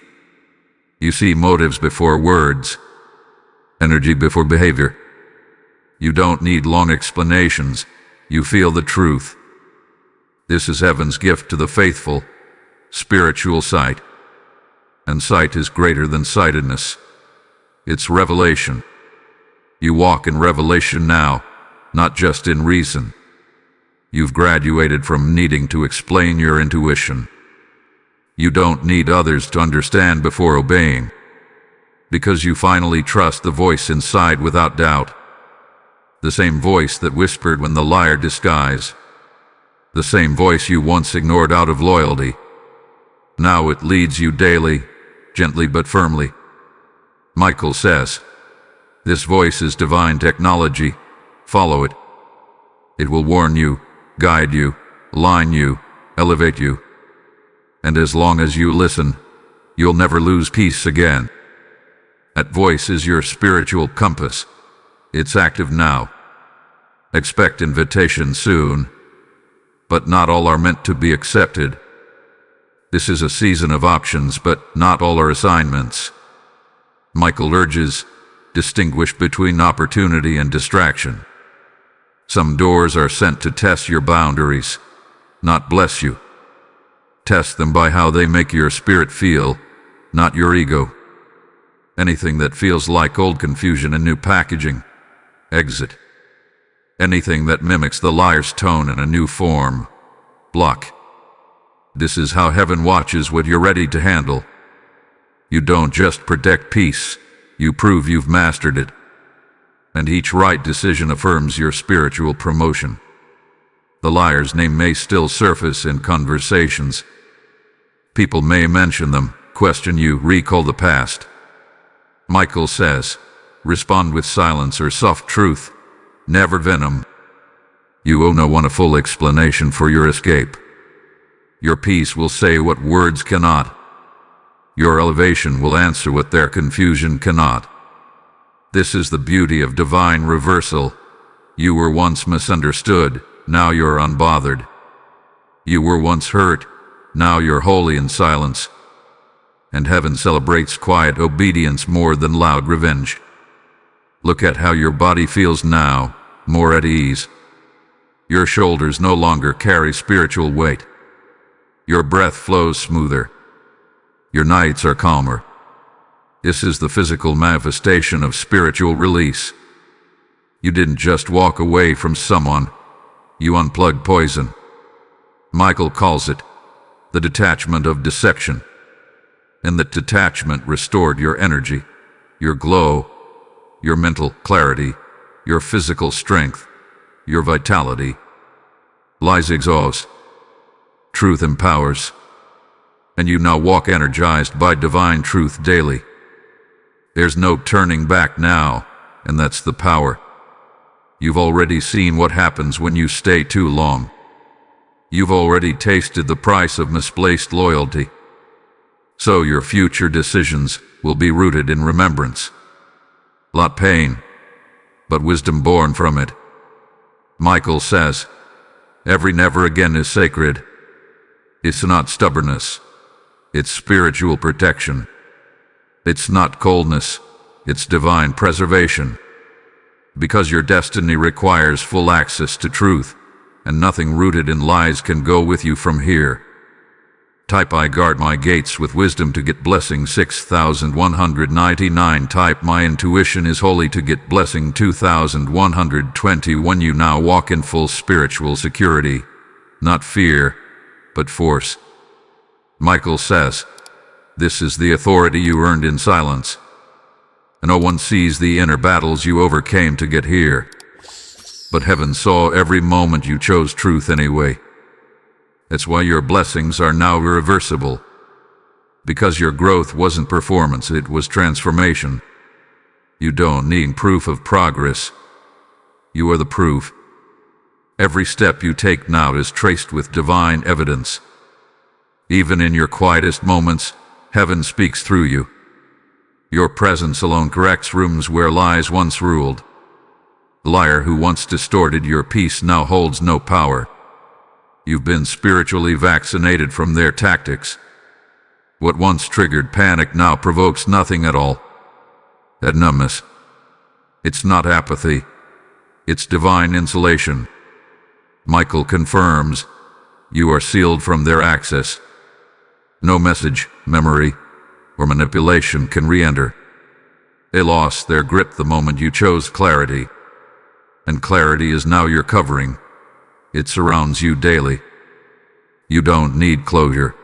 You see motives before words, energy before behavior. You don't need long explanations, you feel the truth. This is heaven's gift to the faithful, spiritual sight. And sight is greater than sightedness. It's revelation. You walk in revelation now, not just in reason. You've graduated from needing to explain your intuition. You don't need others to understand before obeying, because you finally trust the voice inside without doubt. The same voice that whispered when the liar disguised. The same voice you once ignored out of loyalty. Now it leads you daily, gently but firmly. Michael says, this voice is divine technology. Follow it. It will warn you, guide you, align you, elevate you. And as long as you listen, you'll never lose peace again. That voice is your spiritual compass. It's active now. Expect invitation soon. But not all are meant to be accepted. This is a season of options, but not all are assignments. Michael urges, distinguish between opportunity and distraction. Some doors are sent to test your boundaries, not bless you. Test them by how they make your spirit feel, not your ego. Anything that feels like old confusion and new packaging, exit. Anything that mimics the liar's tone in a new form, block. This is how heaven watches what you're ready to handle. You don't just protect peace, you prove you've mastered it. And each right decision affirms your spiritual promotion. The liar's name may still surface in conversations. People may mention them, question you, recall the past. Michael says, respond with silence or soft truth, never venom. You owe no one a full explanation for your escape. Your peace will say what words cannot. Your elevation will answer what their confusion cannot. This is the beauty of divine reversal. You were once misunderstood, now you're unbothered. You were once hurt, now you're holy in silence. And heaven celebrates quiet obedience more than loud revenge. Look at how your body feels now, more at ease. Your shoulders no longer carry spiritual weight. Your breath flows smoother. Your nights are calmer. This is the physical manifestation of spiritual release. You didn't just walk away from someone, you unplugged poison. Michael calls it the detachment of deception. And that detachment restored your energy, your glow, your mental clarity, your physical strength, your vitality. Lies exhaust. Truth empowers. And you now walk energized by divine truth daily. There's no turning back now, and that's the power. You've already seen what happens when you stay too long. You've already tasted the price of misplaced loyalty. So your future decisions will be rooted in remembrance. Lot pain, but wisdom born from it. Michael says, every never again is sacred. It's not stubbornness. It's spiritual protection. It's not coldness. It's divine preservation. Because your destiny requires full access to truth, and nothing rooted in lies can go with you from here. Type I guard my gates with wisdom to get blessing 6199. Type my intuition is holy to get blessing 2121. You now walk in full spiritual security, not fear, but force. Michael says, this is the authority you earned in silence. No one sees the inner battles you overcame to get here. But heaven saw every moment you chose truth anyway. That's why your blessings are now irreversible. Because your growth wasn't performance, it was transformation. You don't need proof of progress. You are the proof. Every step you take now is traced with divine evidence. Even in your quietest moments, heaven speaks through you. Your presence alone corrects rooms where lies once ruled. The liar who once distorted your peace now holds no power. You've been spiritually vaccinated from their tactics. What once triggered panic now provokes nothing at all. That numbness. It's not apathy. It's divine insulation. Michael confirms, you are sealed from their access. No message, memory, or manipulation can re-enter. They lost their grip the moment you chose clarity. And clarity is now your covering. It surrounds you daily. You don't need closure.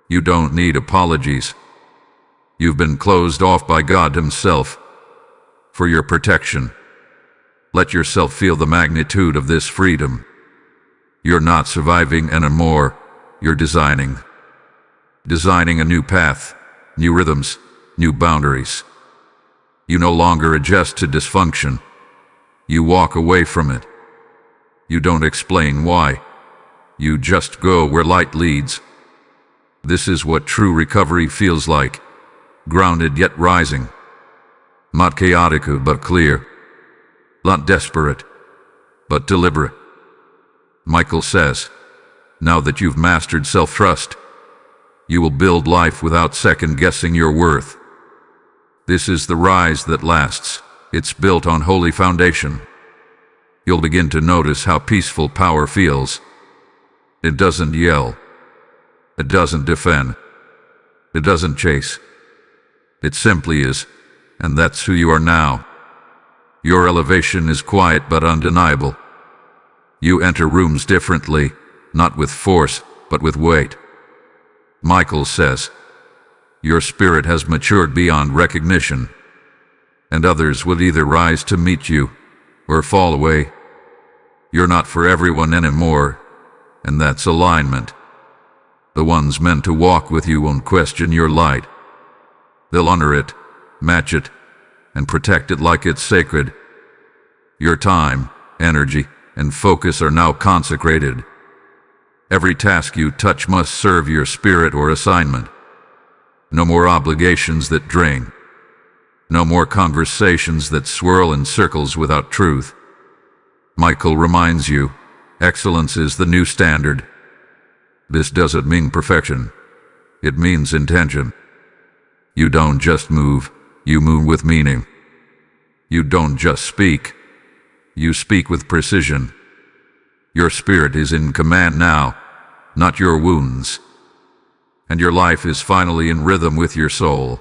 You don't need apologies. You've been closed off by God Himself. For your protection. Let yourself feel the magnitude of this freedom. You're not surviving anymore, you're designing. Designing a new path, new rhythms, new boundaries. You no longer adjust to dysfunction. You walk away from it. You don't explain why. You just go where light leads. This is what true recovery feels like. Grounded yet rising. Not chaotic but clear. Not desperate, but deliberate. Michael says, now that you've mastered self-trust, you will build life without second-guessing your worth. This is the rise that lasts. It's built on holy foundation. You'll begin to notice how peaceful power feels. It doesn't yell. It doesn't defend. It doesn't chase. It simply is, and that's who you are now. Your elevation is quiet but undeniable. You enter rooms differently, not with force, but with weight. Michael says, your spirit has matured beyond recognition, and others will either rise to meet you or fall away. You're not for everyone anymore, and that's alignment. The ones meant to walk with you won't question your light. They'll honor it, match it, and protect it like it's sacred. Your time, energy, and focus are now consecrated. Every task you touch must serve your spirit or assignment. No more obligations that drain. No more conversations that swirl in circles without truth. Michael reminds you, excellence is the new standard. This doesn't mean perfection. It means intention. You don't just move, you move with meaning. You don't just speak, you speak with precision. Your spirit is in command now, not your wounds. And your life is finally in rhythm with your soul.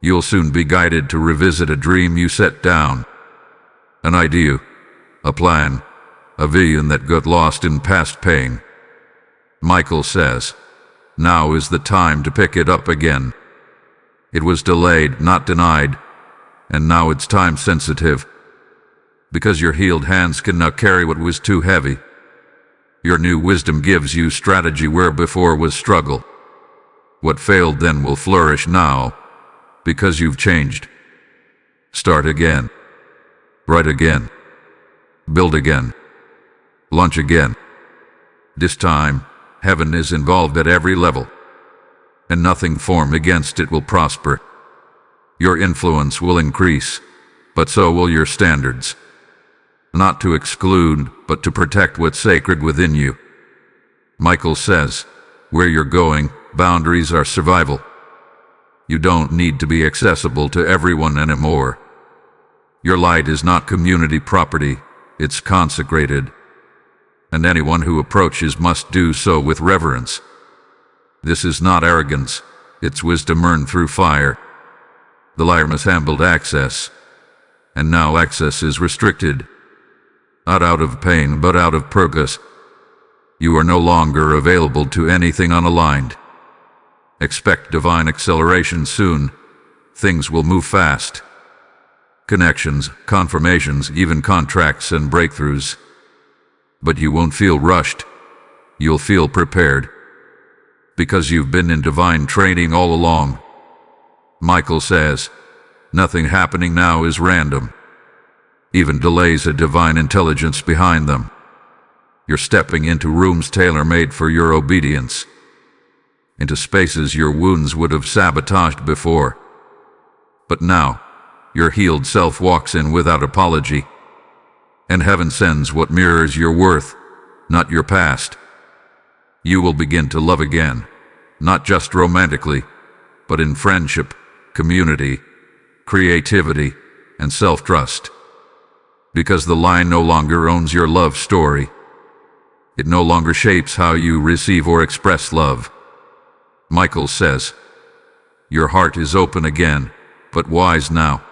You'll soon be guided to revisit a dream you set down. An idea, a plan, a vision that got lost in past pain. Michael says, now is the time to pick it up again. It was delayed, not denied, and now it's time sensitive. Because your healed hands can now carry what was too heavy. Your new wisdom gives you strategy where before was struggle. What failed then will flourish now, because you've changed. Start again. Write again. Build again. Launch again. This time, heaven is involved at every level, and nothing formed against it will prosper. Your influence will increase, but so will your standards. Not to exclude, but to protect what's sacred within you. Michael says, where you're going, boundaries are survival. You don't need to be accessible to everyone anymore. Your light is not community property, it's consecrated. and anyone who approaches must do so with reverence. This is not arrogance, it's wisdom earned through fire. The liar mishandled access, and now access is restricted. Not out of pain, but out of purpose. You are no longer available to anything unaligned. Expect divine acceleration soon. Things will move fast. Connections, confirmations, even contracts and breakthroughs. But you won't feel rushed. You'll feel prepared. Because you've been in divine training all along. Michael says, nothing happening now is random. Even delays a divine intelligence behind them. You're stepping into rooms tailor-made for your obedience. Into spaces your wounds would have sabotaged before. But now, your healed self walks in without apology. And heaven sends what mirrors your worth, not your past. You will begin to love again, not just romantically, but in friendship, community, creativity, and self-trust. Because the line no longer owns your love story. It no longer shapes how you receive or express love. Michael says, your heart is open again, but wise now.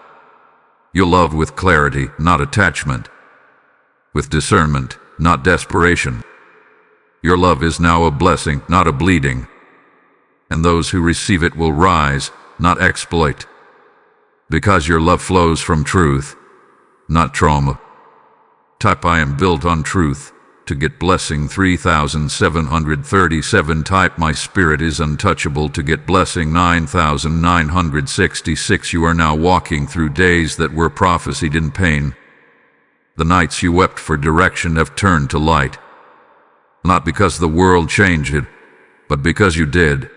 You'll love with clarity, not attachment. With discernment, not desperation. Your love is now a blessing, not a bleeding. And those who receive it will rise, not exploit. Because your love flows from truth, not trauma. Type I am built on truth. To get blessing 3737. Type my spirit is untouchable. To get blessing 9966. You are now walking through days that were prophesied in pain. The nights you wept for direction have turned to light. Not because the world changed it, but because you did.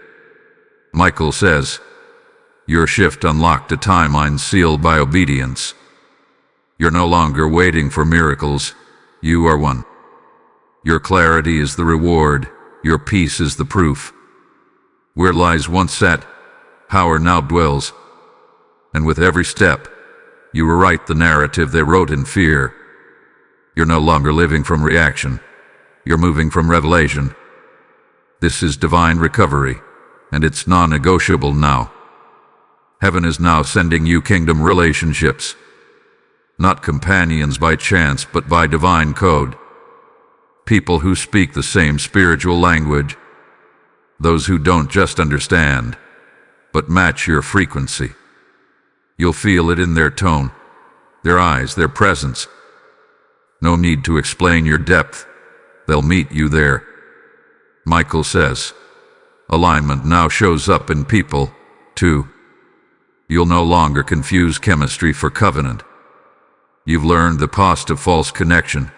Michael says, your shift unlocked a timeline sealed by obedience. You're no longer waiting for miracles. You are one. Your clarity is the reward. Your peace is the proof. Where lies once sat, power now dwells. And with every step, you rewrite the narrative they wrote in fear. You're no longer living from reaction. You're moving from revelation. This is divine recovery, and it's non-negotiable now. Heaven is now sending you kingdom relationships. Not companions by chance, but by divine code. People who speak the same spiritual language. Those who don't just understand, but match your frequency. You'll feel it in their tone, their eyes, their presence. No need to explain your depth. They'll meet you there. Michael says, alignment now shows up in people, too. You'll no longer confuse chemistry for covenant. You've learned the cost of false connection.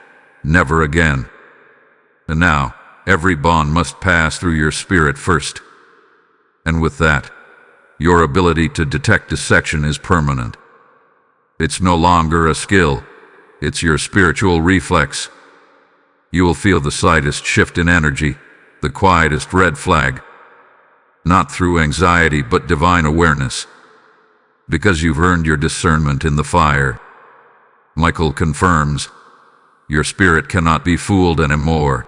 Never again. And now, every bond must pass through your spirit first. And with that, your ability to detect dissection is permanent. It's no longer a skill. It's your spiritual reflex. You will feel the slightest shift in energy, the quietest red flag. Not through anxiety, but divine awareness. Because you've earned your discernment in the fire. Michael confirms, your spirit cannot be fooled anymore.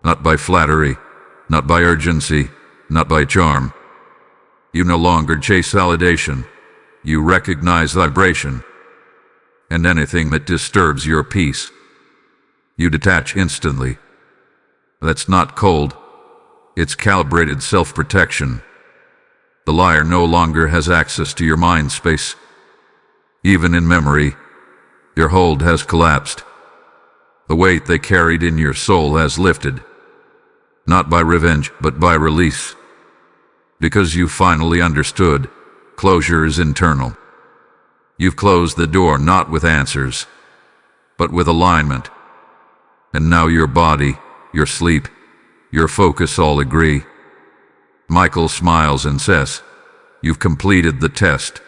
Not by flattery, not by urgency, not by charm. You no longer chase validation. You recognize vibration. And anything that disturbs your peace, you detach instantly. That's not cold. It's calibrated self-protection. The liar no longer has access to your mind space. Even in memory, your hold has collapsed. The weight they carried in your soul has lifted. Not by revenge, but by release. Because you finally understood, closure is internal. You've closed the door not with answers, but with alignment. And now your body, your sleep, your focus all agree. Michael smiles and says, you've completed the test.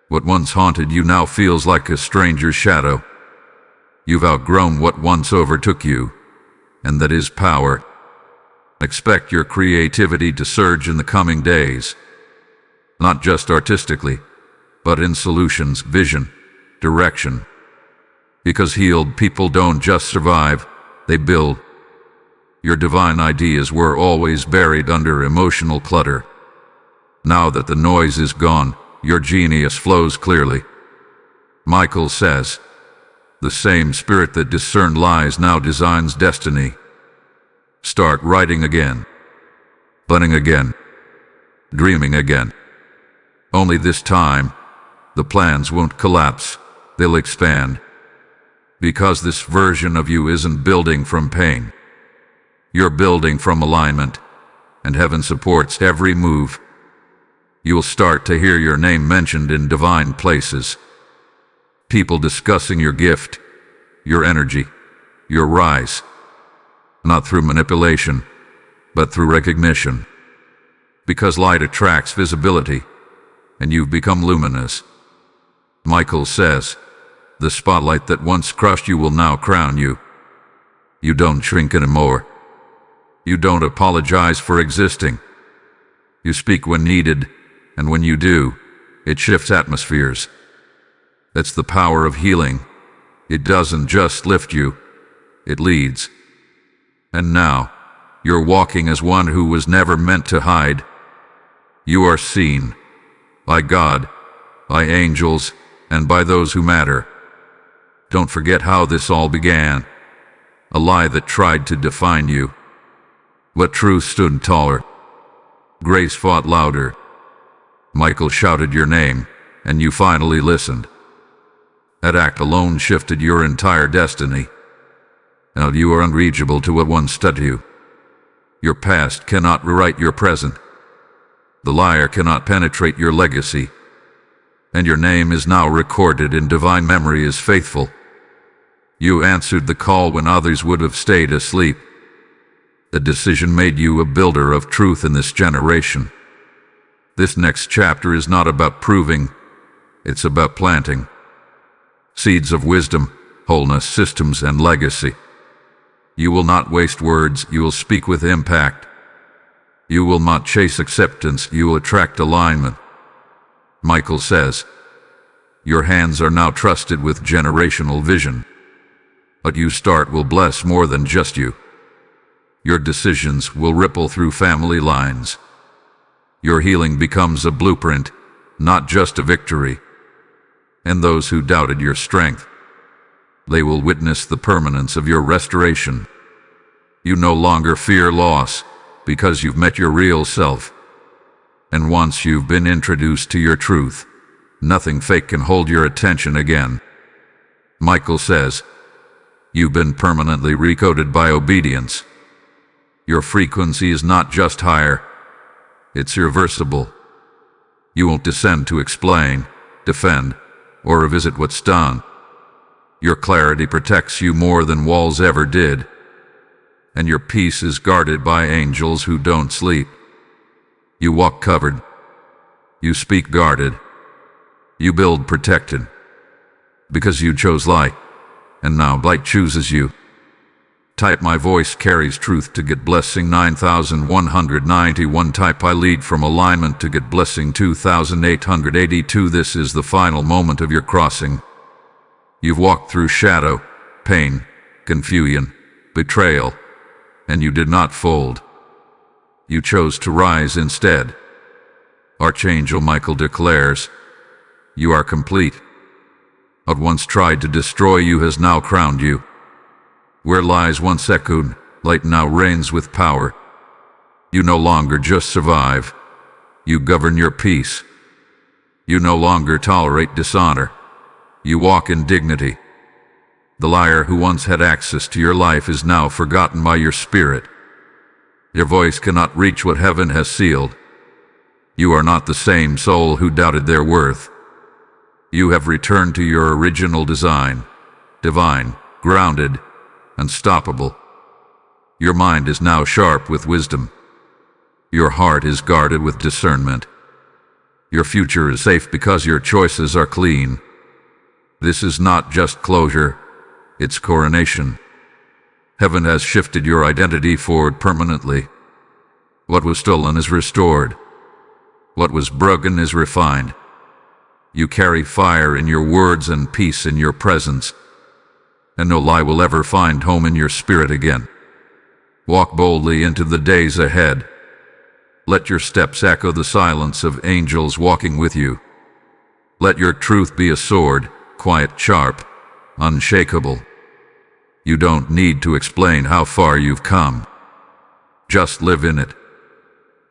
What once haunted you now feels like a stranger's shadow. You've outgrown what once overtook you, and that is power. Expect your creativity to surge in the coming days. Not just artistically, but in solutions, vision, direction. Because healed people don't just survive, they build. Your divine ideas were always buried under emotional clutter. Now that the noise is gone, your genius flows clearly. Michael says, the same spirit that discerned lies now designs destiny. Start writing again, planning again, dreaming again. Only this time, the plans won't collapse, they'll expand. Because this version of you isn't building from pain. You're building from alignment, and heaven supports every move. You'll start to hear your name mentioned in divine places. People discussing your gift, your energy, your rise. Not through manipulation, but through recognition. Because light attracts visibility, and you've become luminous. Michael says, the spotlight that once crushed you will now crown you. You don't shrink anymore. You don't apologize for existing. You speak when needed, and when you do, it shifts atmospheres. That's the power of healing. It doesn't just lift you, it leads. And now, you're walking as one who was never meant to hide. You are seen by God, by angels, and by those who matter. Don't forget how this all began. A lie that tried to define you. But truth stood taller. Grace fought louder. Michael shouted your name, and you finally listened. That act alone shifted your entire destiny. Now you are unreachable to what once stood you. Your past cannot rewrite your present. The liar cannot penetrate your legacy. And your name is now recorded in divine memory as faithful. You answered the call when others would have stayed asleep. The decision made you a builder of truth in this generation. This next chapter is not about proving, it's about planting. Seeds of wisdom, wholeness, systems, and legacy. You will not waste words, you will speak with impact. You will not chase acceptance, you will attract alignment. Michael says, your hands are now trusted with generational vision. What you start will bless more than just you. Your decisions will ripple through family lines. Your healing becomes a blueprint, not just a victory. And those who doubted your strength, they will witness the permanence of your restoration. You no longer fear loss, because you've met your real self. And once you've been introduced to your truth, nothing fake can hold your attention again. Michael says, you've been permanently recoded by obedience. Your frequency is not just higher, it's irreversible. You won't descend to explain, defend, or revisit what's done. Your clarity protects you more than walls ever did. And your peace is guarded by angels who don't sleep. You walk covered. You speak guarded. You build protected. Because you chose light, and now light chooses you. Type my voice carries truth to get blessing 9191. Type I lead from alignment to get blessing 2882. This is the final moment of your crossing. You've walked through shadow, pain, confusion, betrayal, and you did not fold. You chose to rise instead. Archangel Michael declares, you are complete. What once tried to destroy you has now crowned you. Where lies once echoed, light now reigns with power. You no longer just survive. You govern your peace. You no longer tolerate dishonor. You walk in dignity. The liar who once had access to your life is now forgotten by your spirit. Your voice cannot reach what heaven has sealed. You are not the same soul who doubted their worth. You have returned to your original design, divine, grounded, unstoppable. Your mind is now sharp with wisdom. Your heart is guarded with discernment. Your future is safe because your choices are clean. This is not just closure, it's coronation. Heaven has shifted your identity forward permanently. What was stolen is restored. What was broken is refined. You carry fire in your words and peace in your presence. and no lie will ever find home in your spirit again. Walk boldly into the days ahead. Let your steps echo the silence of angels walking with you. Let your truth be a sword, quiet, sharp, unshakable. You don't need to explain how far you've come. Just live in it.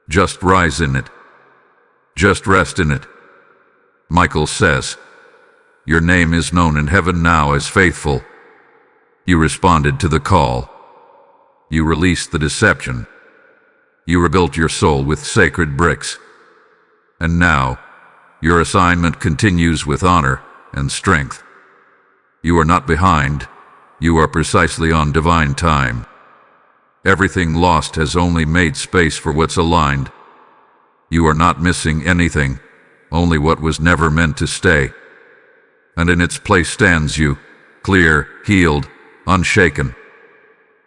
Just rise in it. Just rest in it. Michael says, your name is known in heaven now as faithful. You responded to the call. You released the deception. You rebuilt your soul with sacred bricks. And now, your assignment continues with honor and strength. You are not behind. You are precisely on divine time. Everything lost has only made space for what's aligned. You are not missing anything, only what was never meant to stay. And in its place stands you, clear, healed, unshaken.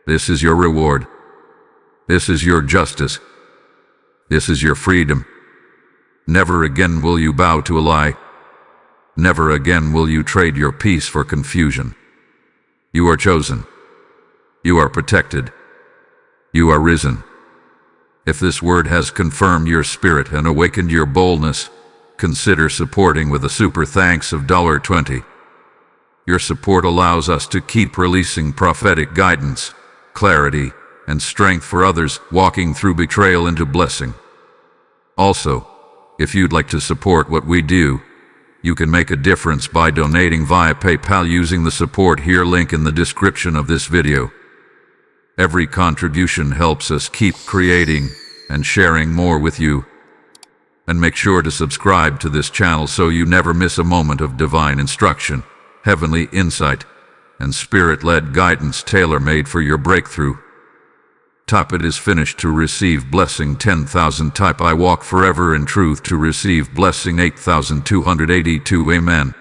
This is your reward. This is your justice. This is your freedom. Never again will you bow to a lie. Never again will you trade your peace for confusion. You are chosen. You are protected. You are risen. If this word has confirmed your spirit and awakened your boldness, consider supporting with a super thanks of $20. Your support allows us to keep releasing prophetic guidance, clarity, and strength for others walking through betrayal into blessing. Also, if you'd like to support what we do, you can make a difference by donating via PayPal using the support here link in the description of this video. Every contribution helps us keep creating and sharing more with you. And make sure to subscribe to this channel so you never miss a moment of divine instruction, heavenly insight, and spirit-led guidance tailor-made for your breakthrough. Type it is finished to receive blessing 10,000. Type I walk forever in truth to receive blessing 8,282. Amen.